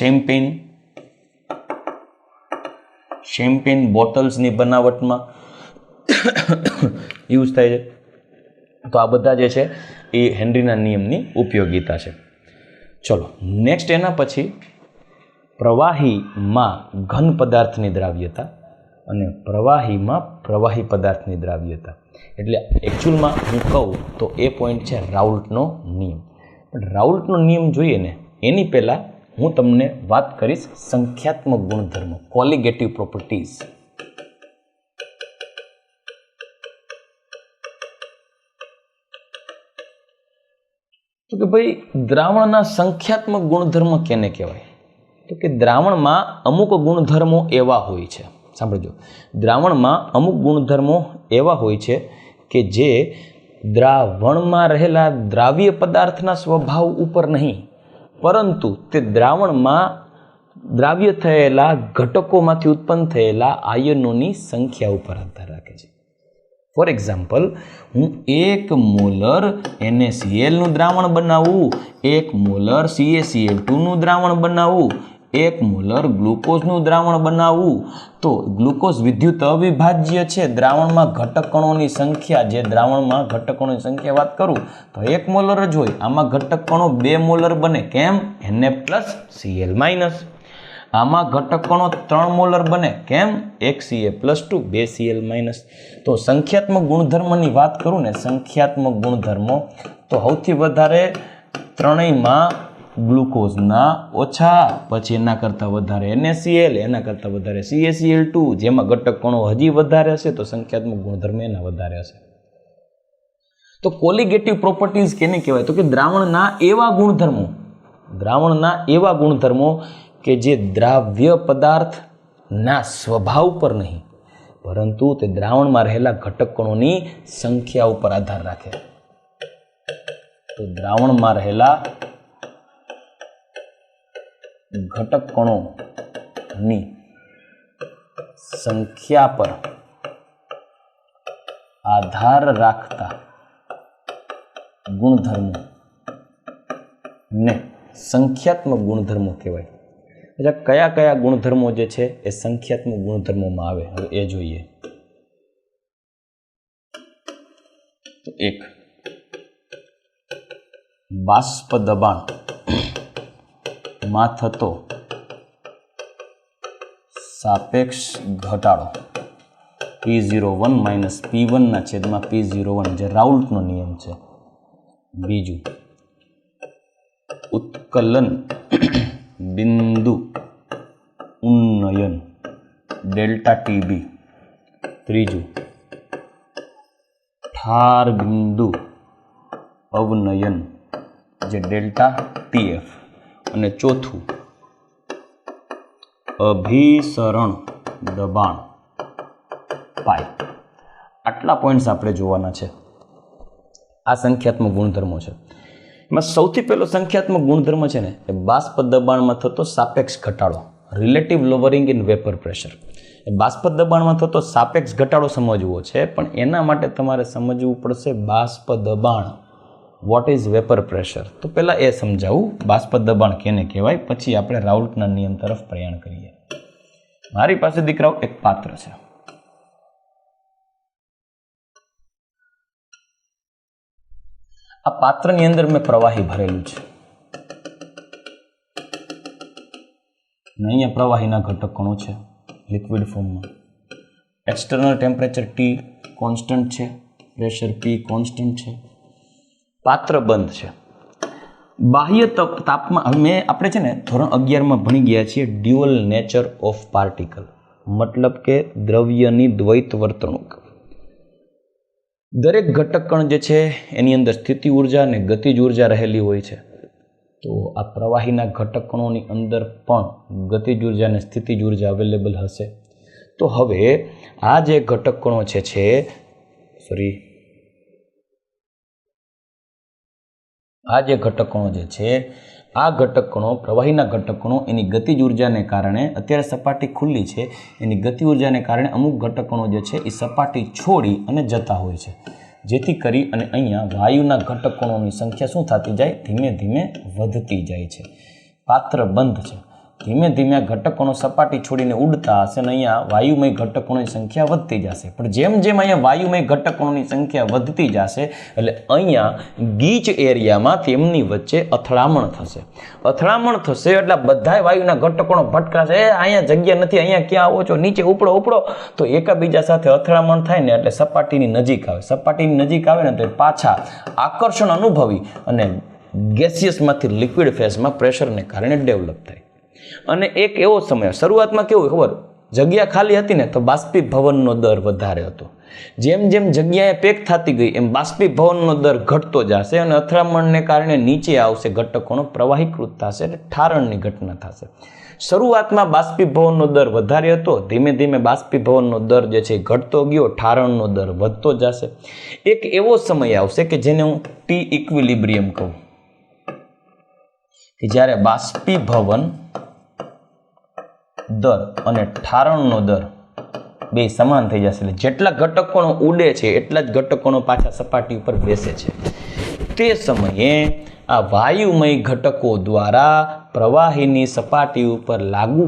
શેમ્પેન બોટલ્સની બનાવટમાં યુઝ થાય છે. તો આ બધા જે છે એ હેનરીના નિયમની ઉપયોગિતા છે. ચલો નેક્સ્ટ એના પછી પ્રવાહીમાં ઘન પદાર્થની દ્રાવ્યતા અને પ્રવાહીમાં પ્રવાહી પદાર્થની દ્રાવ્યતા. એટલે એકચ્યુઅલમાં હું કહું તો એ પોઈન્ટ છે રાઉલ્ટનો નિયમ. પણ રાઉલ્ટનો નિયમ જોઈએ ને એની પહેલાં હું તમને વાત કરીશ સંખ્યાત્મક ગુણધર્મો, કોલિગેટિવ પ્રોપર્ટીઝ. તો કે ભાઈ દ્રાવણના સંખ્યાત્મક ગુણધર્મ કેને કહેવાય? તો કે દ્રાવણમાં અમુક ગુણધર્મો એવા હોય છે, સાંભળજો, દ્રાવણમાં અમુક ગુણધર્મો એવા હોય છે કે જે દ્રાવણમાં રહેલા દ્રાવ્ય પદાર્થના સ્વભાવ ઉપર નહીં, પરંતુ તે દ્રાવણમાં દ્રાવ્ય થયેલા ઘટકોમાંથી ઉત્પન્ન થયેલા આયનોની સંખ્યા ઉપર આધાર રાખે છે. ફોર એક્ઝામ્પલ, હું 1 મોલર NaClનું દ્રાવણ બનાવું, 1 મોલર CaCl2નું દ્રાવણ બનાવું, 1 મોલર ગ્લુકોઝનું દ્રાવણ બનાવું, તો ગ્લુકોઝ વિદ્યુત અવિભાજ્ય છે. દ્રાવણમાં ઘટક કણોની સંખ્યા, જે દ્રાવણમાં ઘટક કણોની સંખ્યા વાત કરું તો 1 મોલર જ હોય. આમાં ઘટક કણો 2 મોલર બને, કેમ? Na+Cl-. આમાં ઘટક કણો 3 મોલર બને, કેમ? 1Ca+2 2Cl-. તો સંખ્યાત્મક ગુણધર્મની વાત કરું ને, સંખ્યાત્મક ગુણધર્મો તો સૌથી વધારે ત્રણેયમાં ગ્લુકોઝના ઓછા, પછી એના કરતાં વધારે NaCl, એના કરતાં વધારે CaCl2, જેમાં ઘટક કણો હજી વધારે હશે તો સંખ્યાત્મક ગુણધર્મ એના વધારે હશે. તો કોલિગેટિવ પ્રોપર્ટીઝ કેને કહેવાય? તો કે દ્રાવણના એવા ગુણધર્મો કે જે દ્રાવ્ય પદાર્થના સ્વભાવ પર નહીં, પરંતુ તે દ્રાવણમાં રહેલા ઘટક કણોની સંખ્યા ઉપર આધાર રાખે. તો દ્રાવણમાં રહેલા ઘટક કણોની સંખ્યા પર આધાર રાખતા ગુણધર્મો ને સંખ્યાત્મક ગુણધર્મો કહેવાય. એટલે કયા કયા ગુણધર્મો જે છે એ સંખ્યાત્મક ગુણધર્મોમાં આવે, હવે એ જોઈએ. તો 1, બાષ્પ દબાણમાં થતો સાપેક્ષ ઘટાડો P01 - P1/P01, જે રાઉલ્ટનો નિયમ છે. બીજું, ઉત્કલન બિંદુ ઉન્નયન ΔTB. ત્રીજું, ઠાર બિંદુ અવનયન, જે ΔTF. અને ચોથું, અભિસરણ દબાણ પાઈ. આટલા પોઈન્ટ્સ આપણે જોવાના છે. આ સંખ્યાત્મક ગુણધર્મો છે. એમાં સૌથી પહેલો સંખ્યાત્મક ગુણધર્મ છે ને એ બાષ્પ દબાણમાં થતો સાપેક્ષ ઘટાડો, રિલેટિવ લોવરિંગ ઇન વેપર પ્રેશર. એ બાષ્પ દબાણમાં થતો સાપેક્ષ ઘટાડો સમજવો છે, પણ એના માટે તમારે સમજવું પડશે બાષ્પ દબાણ, વોટ ઇઝ વેપર પ્રેશર. તો પહેલાં એ સમજાવું બાષ્પ દબાણ કેને કહેવાય, પછી આપણે રાઉલ્ટના નિયમ તરફ પ્રયાણ કરીએ. મારી પાસે દીકરાઓ એક પાત્ર છે. આ પાત્રની અંદર મેં પ્રવાહી ભરેલું છે. અહીંયા પ્રવાહીના ઘટક કણો છે લિક્વિડ ફોર્મમાં. એક્સટર્નલ ટેમ્પરેચર T કોન્સ્ટન્ટ છે, પ્રેશર P કોન્સ્ટન્ટ છે, પાત્ર બંધ છે. બાહ્ય તાપમાન, આપણે છે ને ધોરણ 11માં ભણી ગયા છીએ ડ્યુઅલ નેચર ઓફ પાર્ટિકલ, મતલબ કે દ્રવ્યની દ્વૈત વર્તણૂક. દરેક ઘટક કણ જે છે એની અંદર સ્થિતિ ઉર્જા અને ગતિજ ઉર્જા રહેલી હોય છે. તો આ પ્રવાહીના ઘટક કણોની અંદર પણ ગતિજ ઉર્જા અને સ્થિતિજ ઉર્જા અવેલેબલ હશે. તો હવે આ જે ઘટક કણો આ જે ઘટકણો જે છે આ ઘટકણો પ્રવાહીના ઘટકણો એની ગતિજ ઉર્જાને કારણે અત્યારે સપાટી ખુલ્લી છે એની ગતિ ઉર્જાને કારણે અમુક ઘટકણો જે છે એ સપાટી છોડી અને જતા હોય છે જેથી કરી અને અહીંયા વાયુના ઘટકણોની સંખ્યા શું થતી જાય ધીમે ધીમે વધતી જાય છે પાત્ર બંધ છે ધીમે ધીમે ઘટકણો સપાટી છોડીને ઉડતા હશે અને અહીંયા વાયુમય ઘટકણોની સંખ્યા વધતી જશે પણ જેમ જેમ અહીંયા વાયુમય ઘટકણોની સંખ્યા વધતી જશે એટલે અહીંયા ગીચ એરિયામાં તેમની વચ્ચે અથડામણ થશે એટલે બધાય વાયુના ઘટકણો ભટકાશે અહીંયા જગ્યા નથી અહીંયા ક્યાં આવો છો નીચે ઉપડો તો એકબીજા સાથે અથડામણ થાય ને એટલે સપાટીની નજીક આવે ને તો પાછા આકર્ષણ અનુભવી અને ગેસિયસમાંથી લિક્વિડ ફેઝમાં પ્રેશરને કારણે ડેવલપ થાય અને એક એવો સમય શરૂઆતમાં કેવું ખબર જગ્યા ખાલી હતી ને તો બાષ્પીભવનનો દર વધારે હતો જેમ જેમ જગ્યાએ પેક થતી ગઈ એમ બાષ્પીભવનનો દર ઘટતો જશે અને અથડામણને કારણે નીચે આવશે ઘટકોનો પ્રવાહીકૃત થશે એટલે ઠારણની ઘટના થશે શરૂઆતમાં બાષ્પીભવનનો દર વધારે હતો ધીમે ધીમે બાષ્પીભવનનો દર જે છે ઘટતો ગયો ઠારણનો દર વધતો જશે એક એવો સમય આવશે કે જેને હું ટી ઇક્વિલિબ્રિયમ કહું કે જ્યારે બાષ્પીભવન દર અને ઠારણનો દર બે સમાન થઈ જશે એટલે જેટલા ઘટકોનો ઉડે છે એટલા જ ઘટકોનો પાછા સપાટી ઉપર બેસે છે તે સમયે આ વાયુમય ઘટકો દ્વારા પ્રવાહીની સપાટી ઉપર લાગુ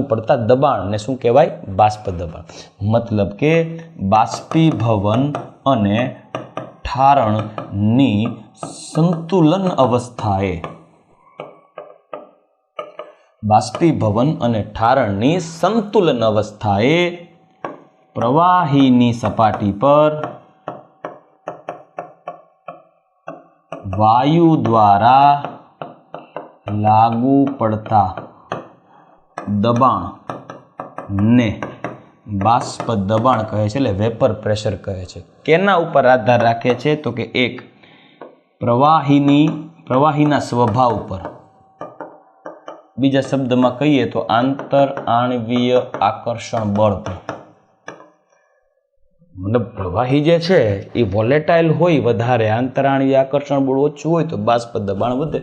પડતા દબાણને શું કહેવાય બાષ્પ દબાણ મતલબ કે બાષ્પીભવન અને ઠારણની સંતુલન અવસ્થાએ પ્રવાહીની સપાટી પર વાયુ દ્વારા લાગુ પડતા દબાણને બાષ્પ દબાણ કહે છે એટલે વેપર પ્રેશર કહે છે કેના ઉપર આધાર રાખે છે તો કે એક પ્રવાહીના સ્વભાવ પર બીજા શબ્દમાં કહીએ તો આંતર આણ્વીય આકર્ષણ બળ પર મતલબ પ્રવાહી જે છે એ વોલેટાઇલ હોય વધારે આંતરાણ્વીય આકર્ષણ બળ ઓછું હોય તો બાષ્પ દબાણ વધે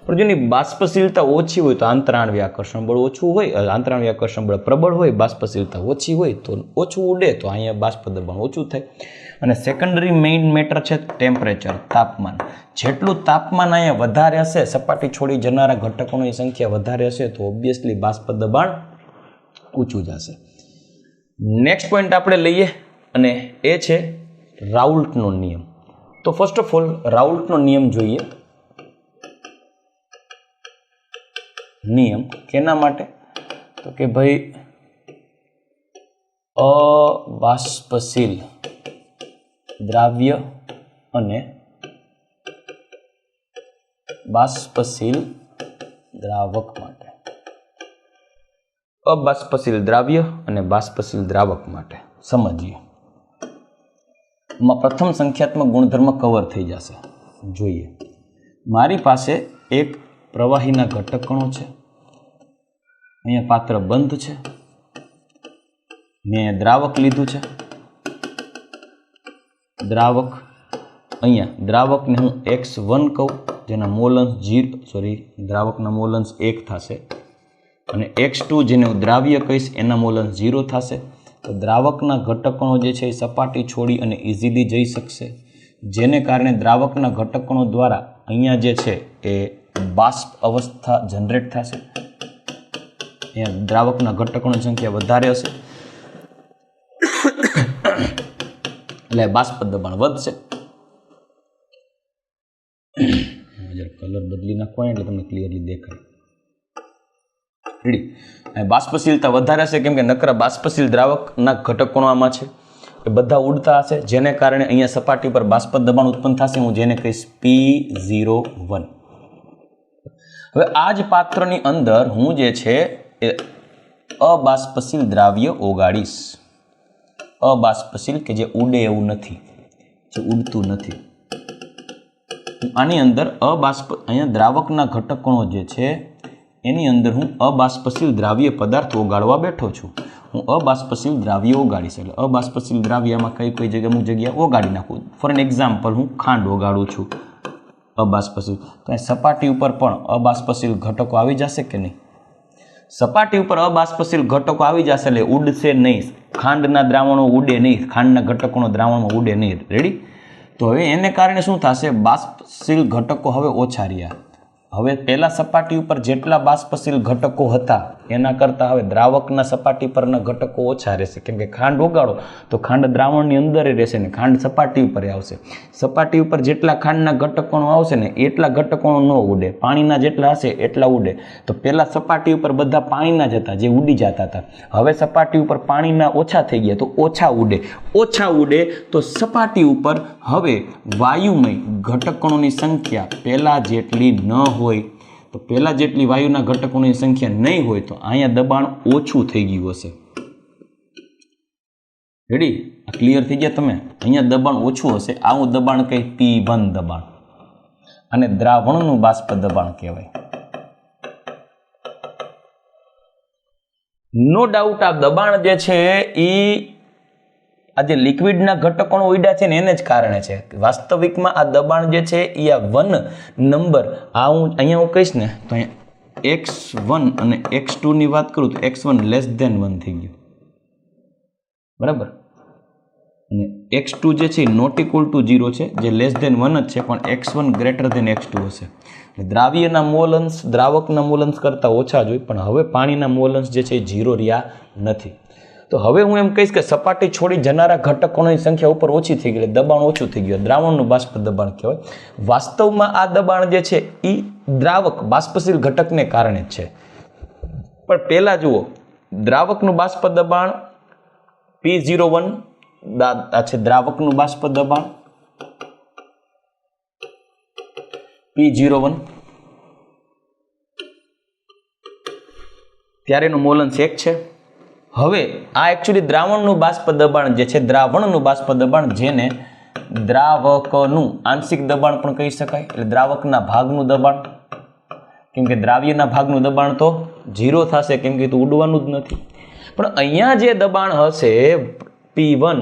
પણ જેની બાષ્પશીલતા ઓછી હોય તો આંતરાણ્વીય આકર્ષણ બળ ઓછું હોય આંતરાણ્વીય આકર્ષણ બળ પ્રબળ હોય બાષ્પશીલતા ઓછી હોય તો ઓછું ઉડે તો અહીંયા બાષ્પ દબાણ ઓછું થાય અને સેકન્ડરી મેઇન મેટર છે ટેમ્પરેચર તાપમાન જેટલું તાપમાન અહીંયા વધારે હશે સપાટી છોડી જનારા ઘટકોની સંખ્યા વધારે હશે તો ઓબ્વિયસલી બાષ્પ દબાણ ઊંચું જશે નેક્સ્ટ પોઈન્ટ આપણે લઈએ અને એ છે રાઉલ્ટનો નિયમ તો ફર્સ્ટ ઓફ ઓલ રાઉલ્ટનો નિયમ જોઈએ નિયમ કેના માટે તો કે ભાઈ અબાષ્પશીલ દ્રાવ્ય અને બાષ્પશીલ દ્રાવક માટે અબાષ્પશીલ દ્રાવ્ય અને બાષ્પશીલ દ્રાવક માટે સમજીએ પ્રથમ સંખ્યાત્મક ગુણધર્મ કવર થઈ જશે જોઈએ મારી પાસે એક પ્રવાહીના ઘટકણો છે અહીંયા પાત્ર બંધ છે મેં દ્રાવક લીધું છે અહીંયા દ્રાવકને હું x1 કહું જેના મોલન્સ દ્રાવકના મોલન્સ 1 થશે અને x2 જેને હું દ્રાવ્ય કહીશ એના મોલન્સ 0 થશે તો દ્રાવકના ઘટકણો જે છે એ સપાટી છોડી અને ઇઝીલી જઈ શકશે જેને કારણે દ્રાવકના ઘટકણો દ્વારા અહીંયા જે છે એ બાષ્પ અવસ્થા જનરેટ થશે અહીંયા દ્રાવકના ઘટકોની સંખ્યા વધારે હશે એટલે બાષ્પ દબાણ વધશે કલર બદલી નાખવાનો એટલે તમને ક્લિયરલી દેખાય રેડી બાષ્પશીલતા વધારે હશે કેમ કે નકરા બાષ્પશીલ દ્રાવકના ઘટકોનો આમાં છે એ બધા ઉડતા હશે જેને કારણે અહીંયા સપાટી પર બાષ્પ દબાણ ઉત્પન્ન થશે હું જેને કહીશ P01 હવે આ જ પાત્રની અંદર હું જે છે એ અબાષ્પશીલ દ્રાવ્ય ઓગાળીશ અબાષ્પશીલ કે જે ઉડે એવું નથી જે ઉડતું નથી આની અંદર અહીંયા દ્રાવકના ઘટકણો જે છે એની અંદર હું અબાષ્પશીલ દ્રાવ્ય પદાર્થ ઓગાળવા બેઠો છું હું અબાષ્પશીલ દ્રાવ્ય ઓગાળીશ. એટલે અબાષ્પશીલ દ્રાવ્યમાં કઈ જગ્યા અમુક જગ્યા ઓગાળી નાખું. ફોર એન એક્ઝામ્પલ હું ખાંડ ઓગાળું છું અબાષ્પશીલ. તો સપાટી ઉપર પણ અબાષ્પશીલ ઘટકો આવી જશે કે નહીં? સપાટી ઉપર અબાષ્પશીલ ઘટકો આવી જશે એટલે ઉડશે નહીં. ખાંડના દ્રાવણો ઉડે નહીં, ખાંડના ઘટકોનો દ્રાવણમાં ઉડે નહીં. રેડી? તો હવે એને કારણે શું થશે? બાષ્પશીલ ઘટકો હવે ઓછા રહ્યા. હવે પહેલા સપાટી ઉપર જેટલા બાષ્પશીલ ઘટકો હતા એના કરતાં હવે દ્રાવકના સપાટી પરના ઘટકો ઓછા રહેશે. કેમ કે ખાંડ ઓગાળો તો ખાંડ દ્રાવણની અંદર રહેશે ને ખાંડ સપાટી ઉપર આવશે. સપાટી ઉપર જેટલા ખાંડના ઘટકોનો આવશે ને એટલા ઘટકોનો ન ઉડે. પાણીના જેટલા હશે એટલા ઉડે. તો પહેલા સપાટી ઉપર બધા પાણીના જ હતા જે ઉડી જતા હતા. હવે સપાટી ઉપર પાણીના ઓછા થઈ ગયા તો ઓછા ઉડે. ઓછા ઉડે તો સપાટી ઉપર હવે વાયુમય ઘટકોની સંખ્યા પહેલાં જેટલી ન હોય. તો પહેલાં જેટલી વાયુના ઘટકોની સંખ્યા નહીં હોય તો અહીંયા દબાણ ઓછું થઈ ગયું હશે. રેડી? આ ક્લિયર થઈ ગયા તમે? અહીંયા દબાણ ઓછું હશે. આવું દબાણ કઈ? P1 દબાણ. અને દ્રાવણનું બાષ્પ દબાણ કહેવાય. નો ડાઉટ આ દબાણ જે છે એ આ જે લિક્વિડના ઘટકોનો ઉડ્યા છે ને એને જ કારણે છે. વાસ્તવિકમાં આ દબાણ જે છે એ આ 1 નંબર આ હું અહીંયા હું કહીશ ને તો અહીંયા x1 અને x2 ની વાત કરું તો x1 લેસ ધેન 1 થઈ ગયું. બરાબર? અને x2 જે છે નોટ ઇક્વલ ટુ 0 છે, જે લેસ ધેન 1 જ છે, પણ x1 ગ્રેટર ધેન x2 હશે. દ્રાવ્યના મોલન્સ દ્રાવકના મોલન્સ કરતાં ઓછા જ હોય, પણ હવે પાણીના મોલન્સ જે છે એ 0 રહ્યા નથી. તો હવે હું એમ કહીશ કે સપાટી છોડી જનારા ઘટકોની સંખ્યા ઉપર ઓછી થઈ ગઈ, દબાણ ઓછું થઈ ગયું. દ્રાવણનું બાષ્પ દબાણ કહેવાય. વાસ્તવમાં આ દબાણ જે છે એ દ્રાવક બાષ્પશીલ ઘટકને કારણે જ છે. પણ પહેલા જુઓ, દ્રાવકનું બાષ્પ દબાણ P01 આ છે દ્રાવકનું બાષ્પ દબાણ P01 ત્યારે એનું મોલન્સ 1 છે. હવે આ એકચ્યુઅલી દ્રાવણનું બાષ્પ દબાણ જે છે, દ્રાવણનું બાષ્પ દબાણ જેને દ્રાવકનું આંશિક દબાણ પણ કહી શકાય. એટલે દ્રાવકના ભાગનું દબાણ, કેમ કે દ્રાવ્યના ભાગનું દબાણ તો 0 થશે કેમ કે તો ઉડવાનું જ નથી. પણ અહીંયા જે દબાણ હશે P1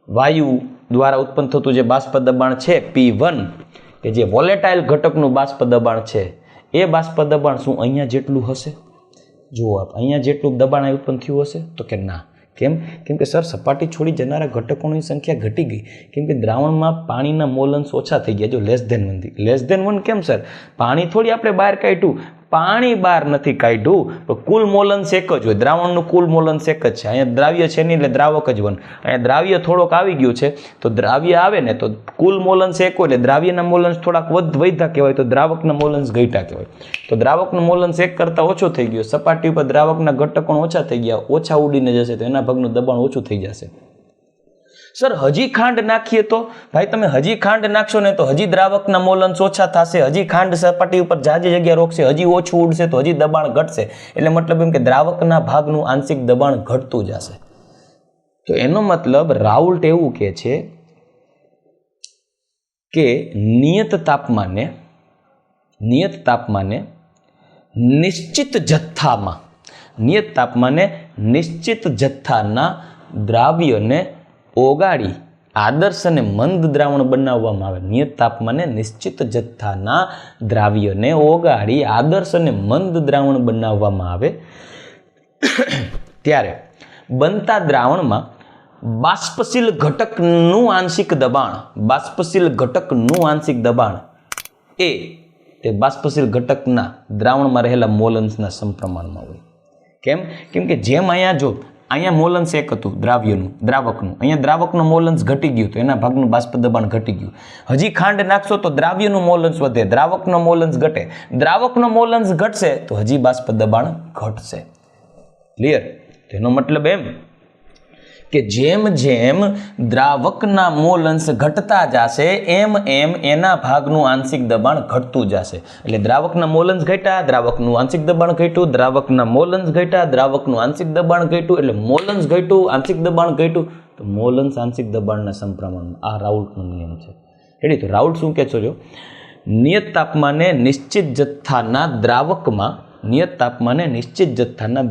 વાયુ દ્વારા ઉત્પન્ન થતું જે બાષ્પ દબાણ છે P1 કે જે વોલેટાઇલ ઘટકનું બાષ્પ દબાણ છે, એ બાષ્પ દબાણ શું અહીંયા જેટલું હશે? જુઓ આપ, અહીંયા જેટલું દબાણ ઉત્પન્ન થયું હશે? તો કે ના. કેમ? કેમ કે સર સપાટી છોડી જનારા ઘટકોની સંખ્યા ઘટી ગઈ, કેમ કે દ્રાવણમાં પાણીના મોલન્સ ઓછા થઈ ગયા. જો લેસ ધેન 1 થી લેસ ધેન 1 કેમ સર? પાણી થોડી આપણે બહાર કાઢ્યું, પાણી બહાર નથી કાઢ્યું, તો કુલ મોલન્સ એક જ હોય. દ્રાવણનું કુલ મોલન્સ એક જ છે. અહીંયા દ્રાવ્ય છે નહીં એટલે દ્રાવક જ 1. અહીંયા દ્રાવ્ય થોડોક આવી ગયું છે તો દ્રાવ્ય આવે ને તો કુલ મોલન્સ એક હોય એટલે દ્રાવ્યના મોલન્સ થોડાક વધ્યા કહેવાય, તો દ્રાવકના મોલન્સ ઘટ્યા કહેવાય. તો દ્રાવકનું મોલન્સ 1 કરતાં ઓછો થઈ ગયો. સપાટી ઉપર દ્રાવકના ઘટકો ઓછા થઈ ગયા, ઓછા ઉડીને જશે તો એના ભાગનું દબાણ ઓછું થઈ જશે. સર હજી ખાંડ નાખીએ તો? ભાઈ તમે હજી ખાંડ નાખશો ને તો હજી દ્રાવકના મોલન્સ ઓછા થશે, હજી ખાંડ સપાટી ઉપર જાજી જગ્યા રોકશે, હજી ઓછું ઉડશે તો હજી દબાણ ઘટશે. એટલે મતલબ એમ કે દ્રાવકના ભાગનું આંશિક દબાણ ઘટતું જશે. તો એનો મતલબ રાઉલ્ટ એવું કહે છે કે નિયત તાપમાને નિશ્ચિત જથ્થાના દ્રાવ્યને ઓગાળી આદર્શ અને મંદ દ્રાવણ બનાવવામાં આવે. નિયત તાપમાને નિશ્ચિત જથ્થાના દ્રાવ્યને ઓગાળી આદર્શ અને મંદ દ્રાવણ બનાવવામાં આવે ત્યારે બનતા દ્રાવણમાં બાષ્પશીલ ઘટકનું આંશિક દબાણ એ તે બાષ્પશીલ ઘટકના દ્રાવણમાં રહેલા મોલન્સના સમપ્રમાણમાં હોય. કેમ? કેમ કે જેમ અહીંયા જો અહીંયા મોલન્સ 1 હતું દ્રાવકનું, અહીંયા દ્રાવકનું મોલન્સ ઘટી ગયું તો એના ભાગનું બાષ્પ દબાણ ઘટી ગયું. હજી ખાંડ નાખશો તો દ્રાવ્યનું મોલન્સ વધે, દ્રાવકનો મોલન્સ ઘટે. દ્રાવકનો મોલન્સ ઘટશે તો હજી બાષ્પ દબાણ ઘટશે. ક્લિયર? તેનો મતલબ એમ કે જેમ જેમ દ્રાવકના મોલન્સ ઘટતા જશે એમ એમ એના ભાગનું આંશિક દબાણ ઘટતું જશે. એટલે દ્રાવકના મોલન્સ ઘટ્યા, દ્રાવકનું આંશિક દબાણ ઘટ્યું, દ્રાવકના મોલન્સ ઘટ્યા, દ્રાવકનું આંશિક દબાણ ઘટ્યું, એટલે મોલન્સ ઘટ્યું, આંશિક દબાણ ઘટ્યું, તો મોલન્સ આંશિક દબાણના સમપ્રમાણમાં. આ રાઉલ્ટનો નિયમ છે. રેડી? તો રાઉલ્ટ શું કહે છો? જો નિયત તાપમાને નિશ્ચિત જથ્થાના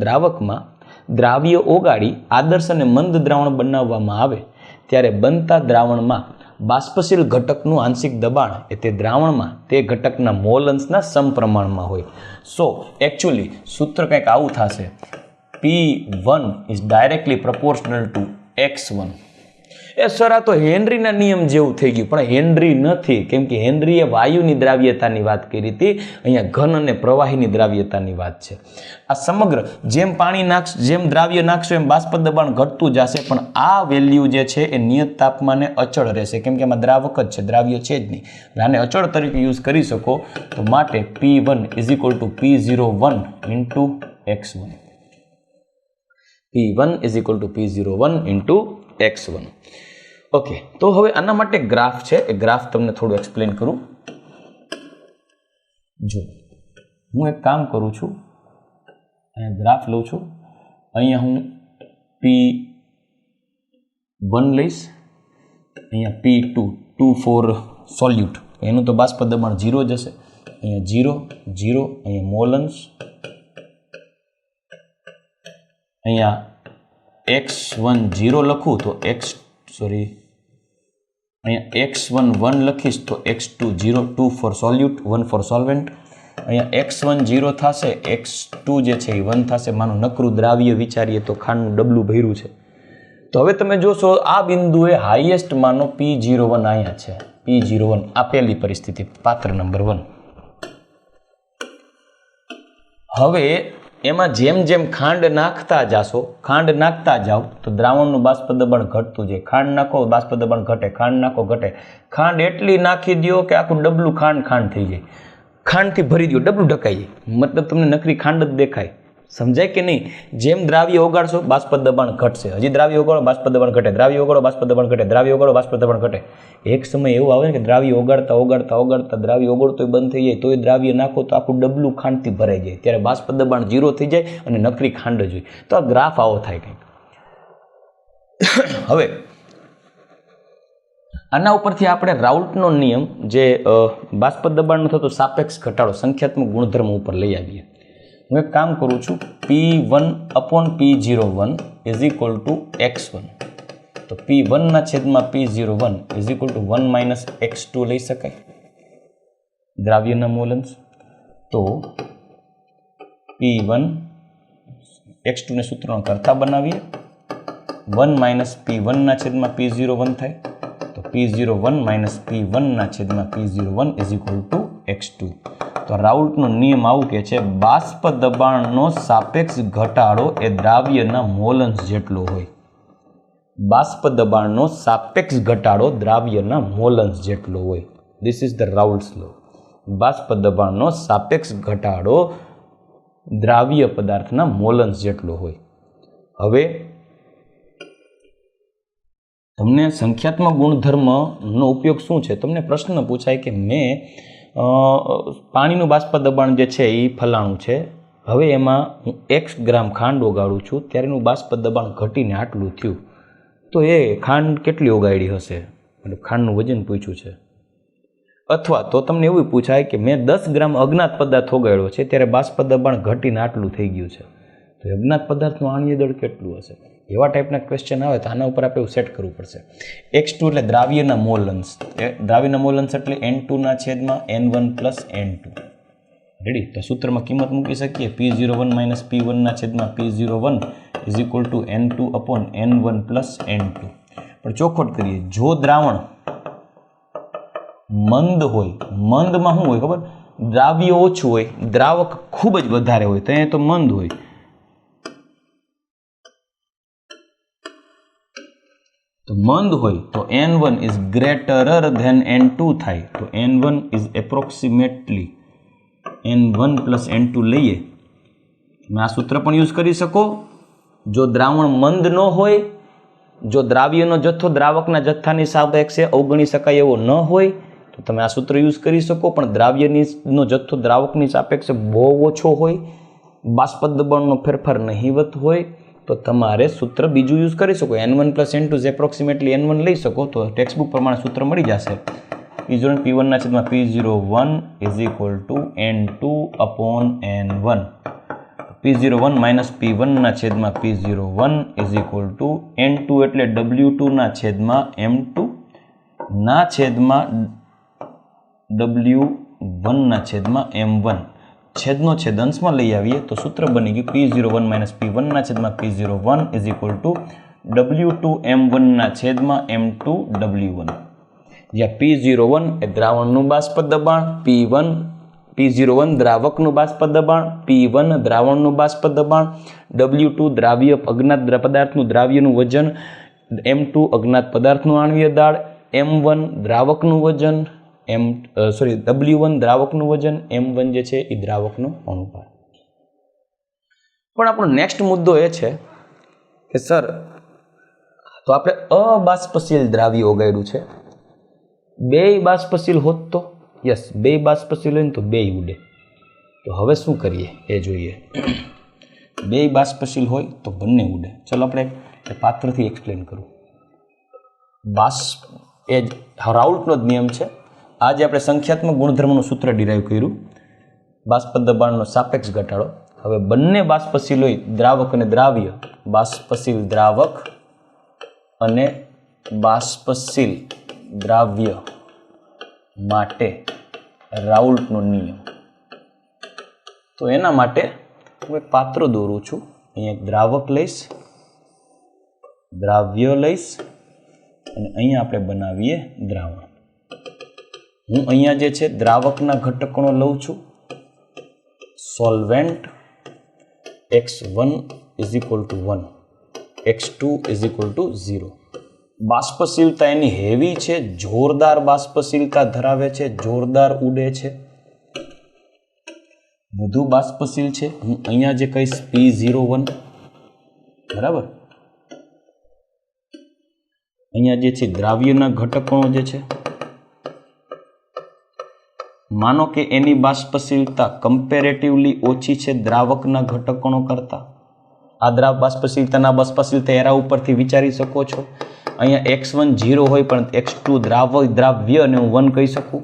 દ્રાવકમાં દ્રાવ્ય ઓગાળી આદર્શ અને મંદ દ્રાવણ બનાવવામાં આવે ત્યારે બનતા દ્રાવણમાં બાષ્પશીલ ઘટકનું આંશિક દબાણ એ તે દ્રાવણમાં તે ઘટકના મોલ અંશના સમપ્રમાણમાં હોય. સો એકચ્યુઅલી સૂત્ર કંઈક આવું થશે, P1 is directly proportional two X1. A sir આ તો હેનરીના નિયમ જેવું થઈ ગયું, પણ હેનરી નથી, કેમ કે હેનરીએ વાયુની દ્રાવ્યતાની વાત કરી હતી, અહીંયા ઘન અને પ્રવાહીની દ્રાવ્યતાની વાત છે. આ સમગ્ર જેમ પાણી નાખશ, જેમ દ્રાવ્ય નાખશો એમ બાષ્પ દબાણ ઘટતું જશે, પણ આ વેલ્યુ જે છે એ નિયત તાપમાને અચળ રહેશે, કેમ કે એમાં દ્રાવક જ છે, દ્રાવ્ય છે જ નહીં. આને અચળ તરીકે યુઝ કરી શકો, તો માટે P1 is equal two P01 into X1. P1 is equal two P01 into X1. Okay, તો હવે આના માટે ગ્રાફ છે, એ ગ્રાફ તમને થોડું એક્સપ્લેન કરું. જો હું એક કામ કરું છું, અહીંયા ગ્રાફ લઉં છું, અહીંયા હું P1 લઈશ, અહીંયા P2 ફોર સોલ્યુટ, એનું તો બાષ્પ દબાણ 0 જ હશે, અહીંયા 0 0, અહીંયા મોલન્સ, અહીંયા X1 0 લખું તો અહીંયા X1 1 લખીશ તો X2 0, 2 ફોર સોલ્યુટ, 1 ફોર સોલ્વેન્ટ. અહીંયા X1 0 થશે, X2 જે છે એ 1 થશે. માનું નકરું દ્રાવ્ય વિચારીએ તો ખાંડનું ડબલું ભર્યું છે. તો હવે તમે જોશો આ બિંદુએ હાઈએસ્ટ માનો P01 અહીંયા છે, P01 આ પહેલી પરિસ્થિતિ, પાત્ર નંબર 1. હવે એમાં જેમ જેમ ખાંડ નાખતા જાઓ તો દ્રાવણનું બાષ્પ દબાણ ઘટતું જાય. ખાંડ નાખો બાષ્પ દબાણ ઘટે, ખાંડ નાખો ઘટે. ખાંડ એટલી નાખી દો કે આખું ડબલું ખાંડ થઈ જાય, ખાંડથી ભરી દો, ડબલું ઢકાઈ જાય, મતલબ તમને નકરી ખાંડ જ દેખાય. સમજાય કે નહીં? જેમ દ્રાવ્ય ઓગાળશો બાષ્પ દબાણ ઘટશે, હજી દ્રાવ્ય ઓગાળો બાષ્પ દબાણ ઘટે, દ્રાવ્ય ઓગાળો બાષ્પ દબાણ ઘટે, દ્રાવ્ય ઓગાળો બાષ્પ દબાણ ઘટે. એક સમય એવું આવે ને કે દ્રાવ્ય ઓગાળતા દ્રાવ્ય ઓગળતો બંધ થઈ જાય, તોય દ્રાવ્ય નાખો તો આખું ડબલું ખાંડથી ભરાઈ જાય, ત્યારે બાષ્પ દબાણ 0 થઈ જાય અને નકરી ખાંડ જ હોય. તો આ ગ્રાફ આવો થાય કંઈક. હવે આના ઉપરથી આપણે રાઉલ્ટનો નિયમ, જે બાષ્પ દબાણનો થતો સાપેક્ષ ઘટાડો સંખ્યાત્મક ગુણધર્મ ઉપર લઈ આવીએ. હું એક કામ કરું છું, P1 upon P01 is equal two X1. તો P1 ના છેદમાં P01 is equal to 1 minus X2 લઈ શકાય, દ્રાવ્યના મોલન્સ. તો P1 X2 ને સૂત્રનો કરતા બનાવીએ, 1 માઇનસ P1 ના છેદમાં P01 થાય, તો P01 માઇનસ P1 ના છેદમાં P01 is equal two X2. તો રાઉલ્ટનો નિયમ આવું કે છે, બાષ્પ દબાણનો સાપેક્ષ ઘટાડો એ દ્રાવ્યના મોલન્સ જેટલો હોય. બાષ્પ દબાણનો સાપેક્ષ ઘટાડો દ્રાવ્યના મોલન્સ જેટલો હોય. ધીસ ઇઝ ધ રાઉલ્ટ્સ લો. બાષ્પ દબાણનો સાપેક્ષ ઘટાડો દ્રાવ્ય પદાર્થના મોલન્સ જેટલો હોય. હવે તમને સંખ્યાત્મક ગુણધર્મનો ઉપયોગ શું છે? તમને પ્રશ્ન પૂછાય કે મેં પાણીનું બાષ્પ દબાણ જે છે એ ફલાણું છે, હવે એમાં હું X ગ્રામ ખાંડ ઓગાળું છું, ત્યારે એનું બાષ્પ દબાણ ઘટીને આટલું થયું, તો એ ખાંડ કેટલી ઓગાળી હશે? એટલે ખાંડનું વજન પૂછ્યું છે. અથવા તો તમને એવું પૂછાય કે મેં 10 ગ્રામ અજ્ઞાત પદાર્થ ઓગાળ્યો છે, ત્યારે બાષ્પ દબાણ ઘટીને આટલું થઈ ગયું છે, તો અજ્ઞાત પદાર્થનું આણ્વીય દળ કેટલું હશે? એવા ટાઈપના ક્વેશ્ચન આવે તો આના ઉપર આપણે એવું સેટ કરવું પડશે. X2 એટલે દ્રાવ્યના મોલન્સ, દ્રાવ્યના મોલન્સ એટલે N2 ના છેદમાં N1 પ્લસ N2. રેડી? તો સૂત્રમાં કિંમત મૂકી શકીએ, P01 માઇનસ P1 ના છેદમાં P01 is equal two N2 upon N1 plus N2. પણ ચોખવટ કરીએ, જો દ્રાવણ મંદ હોય, મંદમાં શું હોય ખબર? દ્રાવ્ય ઓછું હોય, દ્રાવક ખૂબ જ વધારે હોય, તો અહીંયા તો મંદ હોય. તો મંદ હોય તો N1 is greater than N2 થાય, તો N1 is approximately N1 plus N2 લઈએ. તમે આ સૂત્ર પણ યુઝ કરી શકો. જો દ્રાવણ મંદ ન હોય, જો દ્રાવ્યનો જથ્થો દ્રાવકના જથ્થાની સાપેક્ષે અવગણી શકાય એવો ન હોય, તો તમે આ સૂત્ર યુઝ કરી શકો. પણ દ્રાવ્યનો જથ્થો દ્રાવકની સાપેક્ષે બહુ ઓછો હોય, બાષ્પ દબાણનો ફેરફાર નહિવત હોય, તો તમારે સૂત્ર બીજું યુઝ કરી શકો. N1 plus N2 approximately N1 લઈ શકો, તો ટેક્સ્ટબુક પ્રમાણે સૂત્ર મળી જશે. P1 ના છેદમાં P01 is equal two N2 upon N1. P01 minus P1 ના છેદમાં P01 is equal two N2 એટલે W2 ના છેદમાં M2 ના છેદમાં W1 ના છેદમાં M1 છેદનો છેદ અંશમાં લઈ આવીએ તો સૂત્ર બની ગયું P01 માઇનસ P1 ના છેદમાં P01 is equal two W2 M1 ના છેદમાં M2 W1, જ્યાં P01 એ દ્રાવણનું બાષ્પ દબાણ, P01 દ્રાવકનું બાષ્પ દબાણ, P1 દ્રાવણનું બાષ્પ દબાણ, W2 દ્રાવ્ય અજ્ઞાત પદાર્થનું દ્રાવ્યનું વજન, M2 અજ્ઞાત પદાર્થનું આણ્વીય દાળ, M1 દ્રાવકનું વજન, W1 દ્રાવકનું વજન, M1 જે છે એ દ્રાવકનો અણુભાર. પણ આપણો નેક્સ્ટ મુદ્દો એ છે કે સર તો આપણે અબાષ્પશીલ દ્રાવ્ય ઓગાળ્યું છે, બે બાષ્પશીલ હોત તો યસ, બે બાષ્પશીલ હોય ને તો બે ઉડે. તો હવે શું કરીએ એ જોઈએ. બે બાષ્પશીલ હોય તો બંને ઉડે. ચલો આપણે પાત્રથી એક્સપ્લેન કરું. બાષ્પ એ રાઉલ્ટનો જ નિયમ છે. આજે આપણે સંખ્યાત્મક ગુણધર્મનું સૂત્ર ડિરાઈવ કર્યું, બાષ્પ દબાણનો સાપેક્ષ ઘટાડો. હવે બંને બાષ્પશીલ હોય, દ્રાવક અને દ્રાવ્ય, બાષ્પશીલ દ્રાવક અને બાષ્પશીલ દ્રાવ્ય માટે રાઉલ્ટનો નિયમ. તો એના માટે હું એક પાત્ર દોરું છું. અહીંયા એક દ્રાવક લઈશ, દ્રાવ્ય લઈશ અને અહીંયા આપણે બનાવીએ દ્રાવણ. હું અહીંયા જે છે દ્રાવકના ઘટકોનો લઉં છું. Solvent x1 is equal to 1, x2 is equal to 0. બાષ્પશીલતા એની હેવી છે, જોરદાર બાષ્પશીલતા ધરાવે છે, જોરદાર ઉડે છે, વધુ બાષ્પશીલ છે. હું અહીંયા જે કહીશ P01, બરાબર. અહીંયા જે છે દ્રાવ્યના ઘટકો જે છે, માનો કે એની બાષ્પશીલતા કમ્પેરેટિવલી ઓછી છે દ્રાવકના ઘટકોનો કરતા. આ બાષ્પશીલતાના બાષ્પશીલતા એરા ઉપરથી વિચારી શકો છો. અહીંયા x1 0 હોય પણ x2 દ્રાવ્ય અને હું 1 કહી શકું.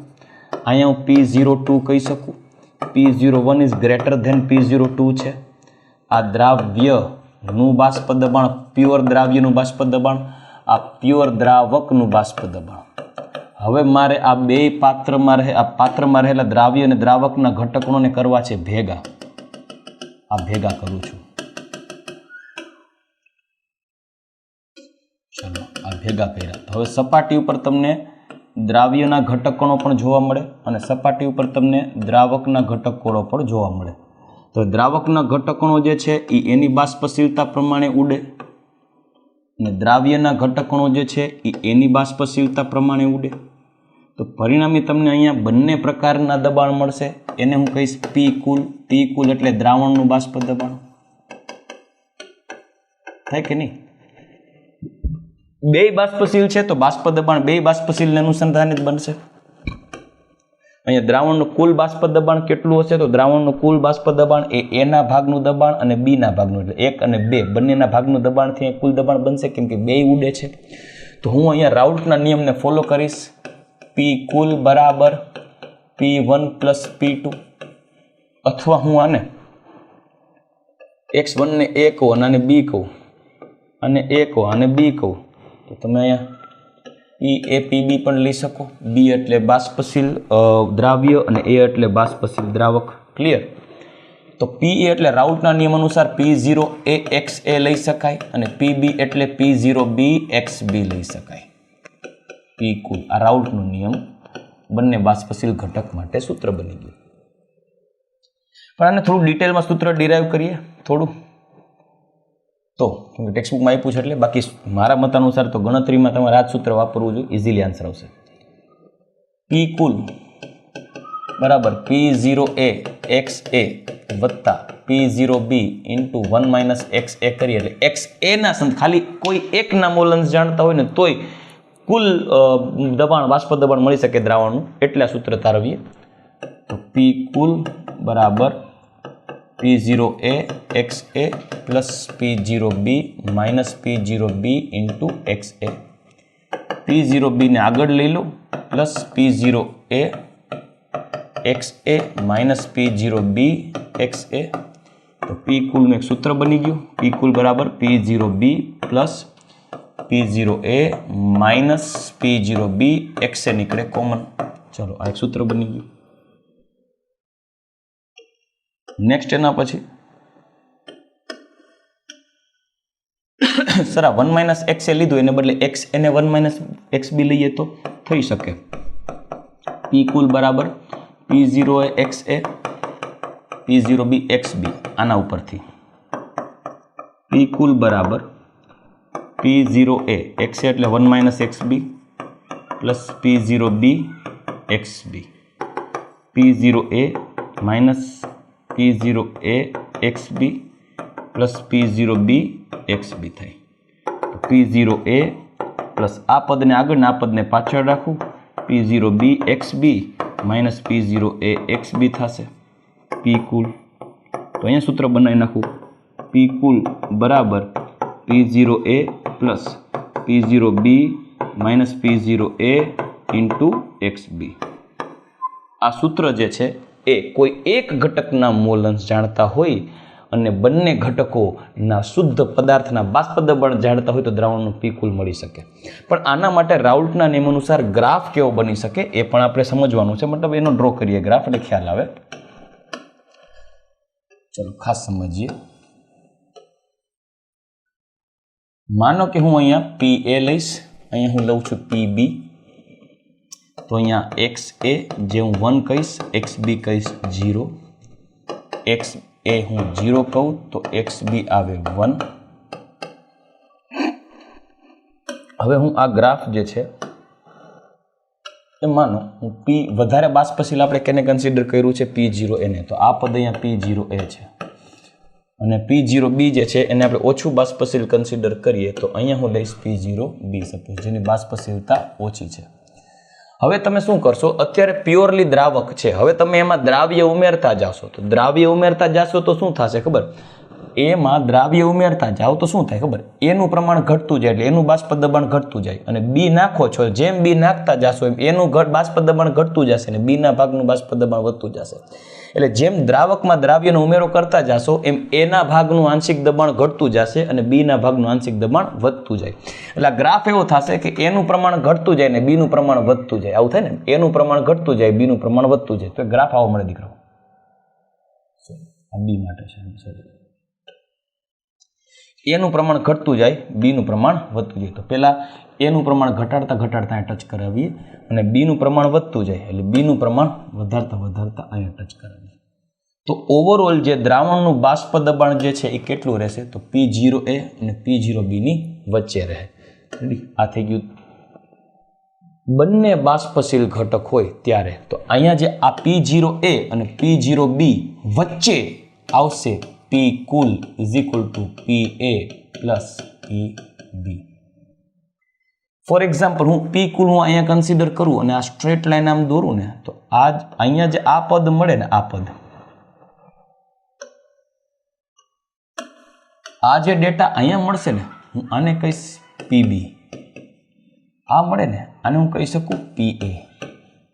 અહીંયા હું P02 કહી શકું. P01 is greater than P02 છે. આ દ્રાવ્યનું બાષ્પ દબાણ, પ્યોર દ્રાવ્યનું બાષ્પ દબાણ, આ પ્યોર દ્રાવકનું બાષ્પ દબાણ. હવે મારે આ બે પાત્રમાં રહેલા દ્રાવ્ય અને દ્રાવકના ઘટકોને કરવા છે ભેગા. આ ભેગા કરું છું. ચલો આ ભેગા કર્યા. હવે સપાટી ઉપર તમને દ્રાવ્યના ઘટકોનો પણ જોવા મળે અને સપાટી ઉપર તમને દ્રાવકના ઘટકોનો પણ જોવા મળે. તો દ્રાવકના ઘટકોનો જે છે એ એની બાષ્પશીલતા પ્રમાણે ઉડે અને દ્રાવ્યના ઘટકોનો જે છે એ એની બાષ્પશીલતા પ્રમાણે ઉડે. તો પરિણામી તમને અહીંયા બંને પ્રકારના દબાણ મળશે. એને હું કહીશ P કુલ. P કુલ એટલે દ્રાવણનું બાષ્પ દબાણ. થાય કે નહીં? બે બાષ્પશીલ છે તો બાષ્પ દબાણ બે બાષ્પશીલને અનુસંધાનિત બનશે. અહીંયા દ્રાવણનું કુલ બાષ્પ દબાણ કેટલું હશે? તો દ્રાવણનું કુલ બાષ્પ દબાણ એ A ના ભાગનું દબાણ અને B ના ભાગનું, એટલે 1 અને 2 બંનેના ભાગનું દબાણથી કુલ દબાણ બનશે, કેમ કે બે ઉડે છે. તો હું અહીંયા રાઉલ્ટના નિયમને ફોલો કરીશ. P કુલ બરાબર P1 પ્લસ P2, અથવા હું આને x1 ને A કહું અને B કહું, અને A કહું અને B કહું, તો તમે અહીંયા PAPB પણ લઈ શકો. B એટલે બાષ્પશીલ દ્રાવ્ય અને A એટલે બાષ્પશીલ દ્રાવક. ક્લિયર? તો PA એટલે રાઉલ્ટના નિયમ અનુસાર P0AXA લઈ શકાય અને PB એટલે P0BXB લઈ શકાય. P કુલ આ રાઉલ્ટનો નિયમ બંને બાષ્પશીલ ઘટક માટે સૂત્ર બની ગયું. પણ આને થોડું ડિટેલમાં સૂત્ર ડિરાઈવ કરીએ થોડું. તો ટેક્સ્ટબુકમાં આપ્યું છે એટલે, બાકી મારા મત અનુસાર તો ગણતરીમાં તમારે આ સૂત્ર વાપરવું જોઈએ, ઇઝીલી આન્સર આવશે. P કુલ બરાબર P0A XA વત્તા P0B ઇન્ટુ 1 માઇનસ XA કરીએ એટલે XA ના ખાલી કોઈ એકના મોલન્સ જાણતા હોય ને તોય કુલ દબાણ બાષ્પ દબાણ મળી શકે દ્રાવણનું, એટલે આ સૂત્ર તારવીએ. તો P કુલ બરાબર P0A XA plus P0B minus P0B into XA. P0B ને આગળ લઈ લો plus P0A XA minus P0B XA તો પી કુલનું એક સૂત્ર બની ગયું, પી કુલ બરાબર P0B plus P0A minus P0B XA નીકળે કોમન. ચલો આ એક સૂત્ર બની ગયું. નેક્સ્ટ એના પછી સર આ 1 - XA લીધું એને બદલે x એને 1 - XB લઈએ તો થઈ શકે. પી કુલ બરાબર P0A XA P0B XB આના ઉપરથી પી કુલ બરાબર P0A XA એટલે 1 - XB plus P0B XB P0A minus P0A XB plus P0B XB થાય. તો P0A પ્લસ આ પદને આગળ ને આ પદને પાછળ રાખું, P0B XB minus P0A XB થશે. પી કુલ તો અહીંયા સૂત્ર બનાવી નાખું, પી કુલ બરાબર P0A plus P0B minus P0A into XB. આ સૂત્ર જે છે એ કોઈ એક ઘટકના મોલ અંશ જાણતા હોય અને બંને ઘટકોના શુદ્ધ પદાર્થના બાષ્પ દબાણ જાણતા હોય તો દ્રાવણનું પી કુલ મળી શકે. પણ આના માટે રાઉલ્ટના નિયમ અનુસાર ગ્રાફ કેવો બની શકે એ પણ આપણે સમજવાનું છે, મતલબ એનો ડ્રો કરીએ ગ્રાફ એટલે ખ્યાલ આવે. ચલો ખાસ સમજીએ. માનો કે હું અહીંયા PA લઈશ, અહીંયા હું લઉં છું PB, તો અહીંયા XA જે હું 1 કહીશ, XB કહીશ 0, XA હું 0 કહું તો XB આવે 1. હવે હું આ ગ્રાફ જે છે એ માનો હું P વધારે બાષ્પશીલ આપણે કેને કન્સિડર કર્યું છે P0A ને, તો આ પદ અહીંયા P0A છે અને P0B જે છે એને આપણે ઓછું બાષ્પશીલ કન્સિડર કરીએ તો અહીંયા હું લઈશ P0B સપોઝ જેની બાષ્પશીલતા ઓછી છે. હવે તમે શું કરશો, અત્યારે પ્યોરલી દ્રાવક છે, હવે તમે એમાં દ્રાવ્ય ઉમેરતા જાશો તો દ્રાવ્ય ઉમેરતા જાશો તો શું થશે ખબર, એમાં દ્રાવ્ય ઉમેરતા જાઓ તો શું થાય ખબર, એનું પ્રમાણ ઘટતું જાય એટલે એનું બાષ્પ દબાણ ઘટતું જાય અને બી નાખો છો જેમ બી નાખતા જાશો એમ એનું બાષ્પ દબાણ ઘટતું જશે અને બીના ભાગનું બાષ્પ દબાણ વધતું જશે. એટલે જેમ દ્રાવકમાં દ્રાવ્યનો ઉમેરો કરતા જાશો એમ એના ભાગનું આંશિક દબાણ ઘટતું જશે અને બીના ભાગનું આંશિક દબાણ વધતું જાય. એટલે આ ગ્રાફ એવો થશે કે એનું પ્રમાણ ઘટતું જાય ને બીનું પ્રમાણ વધતું જાય. આવું થાય ને, એનું પ્રમાણ ઘટતું જાય બીનું પ્રમાણ વધતું જાય. તો ગ્રાફ આવો મળે દીકરો, આ બી માટે છે. એનું પ્રમાણ ઘટતું જાય બીનું પ્રમાણ વધતું જાય. તો પહેલા એનું પ્રમાણ ઘટાડતા ઘટાડતા અહીં ટચ કરાવીએ અને બીનું પ્રમાણ વધતું જાય એટલે બીનું પ્રમાણ વધારતા વધારતા અહીંયા ટચ કરાવીએ. તો ઓવરઓલ જે દ્રાવણનું બાષ્પ દબાણ જે છે એ કેટલું રહેશે તો P0A અને P0B ની વચ્ચે રહે. રેડી, આ થઈ ગયું. બંને બાષ્પશીલ ઘટક હોય ત્યારે તો અહીંયા જે આ P0A અને P0B વચ્ચે આવશે P cool is equal two PA plus PB. For example હું P કુલ હું અહીંયા કન્સિડર કરું અને આ સ્ટ્રેટ લાઈન આમ દોરું ને તો આ અહીંયા જે આ પદ મળે ને, આ પદ આ જે ડેટા અહીંયા મળશે ને હું આને કહીશ PB, આ મળે ને આને હું કહી શકું PA.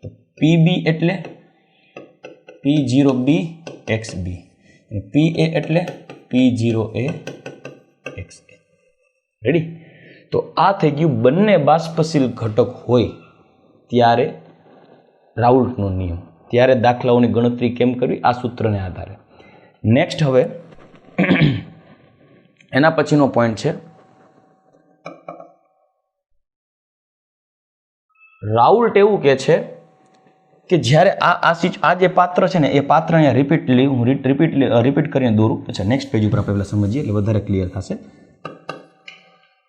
તો PB એટલે P0B XB અને PA એટલે P0A XA. રેડી, તો આ થઈ ગયું બંને બાષ્પશીલ ઘટક હોય ત્યારે રાઉલ્ટનો નિયમ, ત્યારે દાખલાઓની ગણતરી કેમ કરવી આ સૂત્રને આધારે. નેક્સ્ટ હવે એના પછીનો પોઈન્ટ છે રાઉલ્ટ એવું કે છે કે જ્યારે આ જે પાત્ર છે ને એ પાત્ર અહીંયા રિપીટ કરીને દોરું. અચ્છા, નેક્સ્ટ પેજ ઉપર આપણે પહેલા સમજીએ એટલે વધારે ક્લિયર થશે.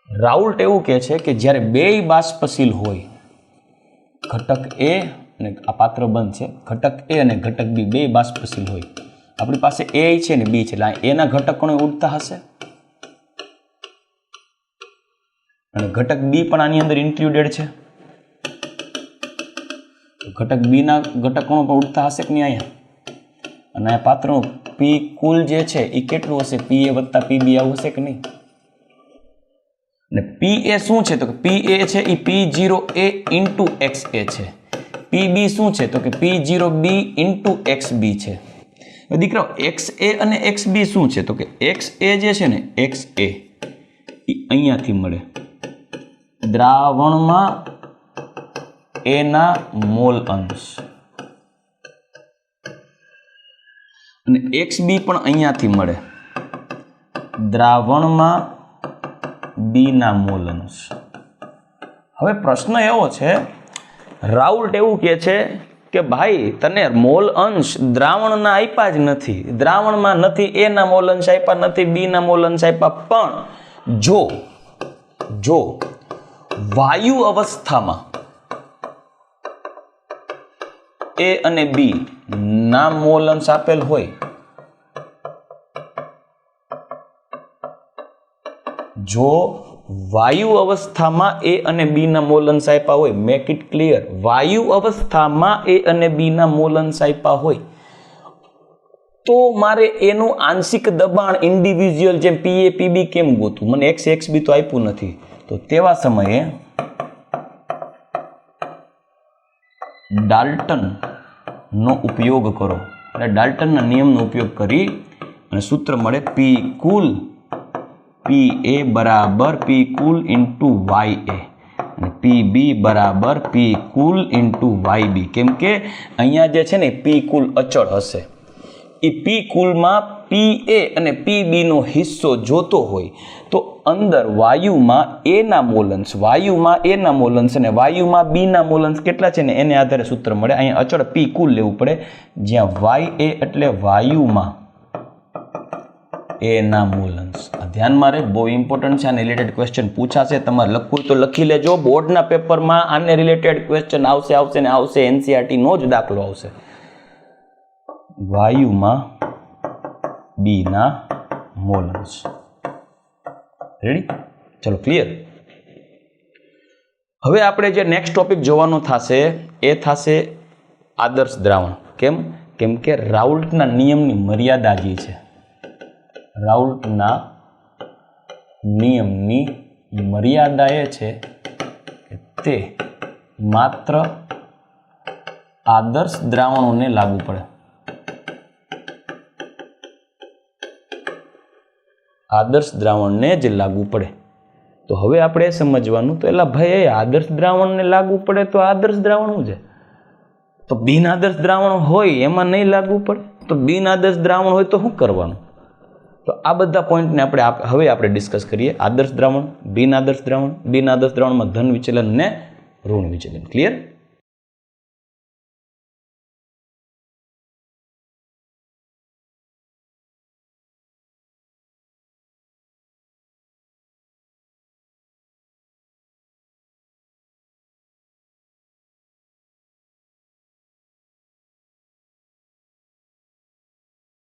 રાઉલ્ટ એવું કહે છે કે જ્યારે બેય બાષ્પશીલ હોય, ઘટક A અને આ પાત્ર બંધ છે, ઘટક A અને ઘટક B બે બાષ્પશીલ હોય, આપણી પાસે A છે ને B છે એટલે એના ઘટકોને ઉડતા હશે અને ઘટક B પણ આની અંદર ઇન્ક્લુડેડ છે, ઘટક B ના ઘટકો પણ ઉડતા હશે કે નહીં અહીંયા. અને આ પાત્રનું P કુલ જે છે એ કેટલું હશે, PA વત્તા PB આવું હશે કે નહીં. અને PA શું છે તો કે PA છે એ P0A ઇન્ટુ XA છે, PB શું છે તો કે P0B ઇન્ટુ XB છે. દીકરાઓ XA અને XB શું છે તો કે XA જે છે ને XA એ અહીંયાથી મળે દ્રાવણમાં A ના મોલ અંશ અને XB પણ અહીંયાથી મળે દ્રાવણમાં B ના મોલ અંશ. હવે પ્રશ્ન એવો છે રાઉલ્ટ એવું કહે છે કે ભાઈ તને મોલ અંશ દ્રાવણના આપ્યા જ નથી, દ્રાવણમાં નથી A ના મોલ અંશ આપ્યા, નથી B ના મોલ અંશ આપ્યા, પણ જો વાયુ અવસ્થામાં A અને B ના મોલ અંશ આપેલ હોય, જો વાયુ અવસ્થામાં A અને B ના મોલ અંશ આપ્યા હોય, મેક ઇટ ક્લિયર, વાયુ અવસ્થામાં A અને B ના મોલ અંશ આપ્યા હોય તો મારે એનું આંશિક દબાણ ઇન્ડિવિજ્યુઅલ જેમ PA PB કેમ ગોતું? મને XB તો આપ્યું નથી. તો તેવા સમયે ડાલ્ટનનો ઉપયોગ કરો, એટલે ડાલ્ટનના નિયમનો ઉપયોગ કરી અને સૂત્ર મળે P કુલ PA બરાબર P કુલ ઇન્ટુ YA અને PB બરાબર P કુલ ઇન્ટુ YB. કેમ કે અહીંયા જે છે ને P કુલ અચળ હશે, એ P કુલમાં PA અને PB નો હિસ્સો જોતો હોય તો અંદર વાયુમાં A ના મોલંશ, વાયુમાં A ના મોલંશ અને વાયુમાં B ના મોલંશ કેટલા છે ને એને આધારે સૂત્ર મળે. અહીંયા અચળ P કુલ લેવું પડે, જ્યાં YA એટલે વાયુમાં A ના મોલંશ. આ ધ્યાનમાં રહે, બહુ ઇમ્પોર્ટન્ટ છે. આને રિલેટેડ ક્વેશ્ચન પૂછાશે, તમારે લખવું તો લખી લેજો. બોર્ડના પેપરમાં આને રિલેટેડ ક્વેશ્ચન આવશે ને આવશે, NCERT નો જ દાખલો આવશે. વાયુમાં B ના મોલંશ. રેડી? ચલો ક્લિયર. હવે આપણે જે નેક્સ્ટ ટોપિક જોવાનો થશે એ થશે આદર્શ દ્રાવણ. કેમ કે રાઉલ્ટના નિયમની મર્યાદા જે છે, રાઉલ્ટના નિયમની મર્યાદા એ છે કે તે માત્ર આદર્શ દ્રાવણોને લાગુ પડે. આદર્શ દ્રાવણને જ લાગુ પડે. તો હવે આપણે સમજવાનું તો એલા ભાઈ આદર્શ દ્રાવણને લાગુ પડે તો આદર્શ દ્રાવણ શું છે? તો બિન આદર્શ દ્રાવણ હોય એમાં નહીં લાગુ પડે, તો બિન આદર્શ દ્રાવણ હોય તો શું કરવાનું? તો આ બધા પોઈન્ટને હવે આપણે ડિસ્કસ કરીએ. આદર્શ દ્રાવણ, બિન આદર્શ દ્રાવણ, બિન આદર્શ દ્રાવણમાં ધન વિચલન ને ઋણ વિચલન. ક્લિયર?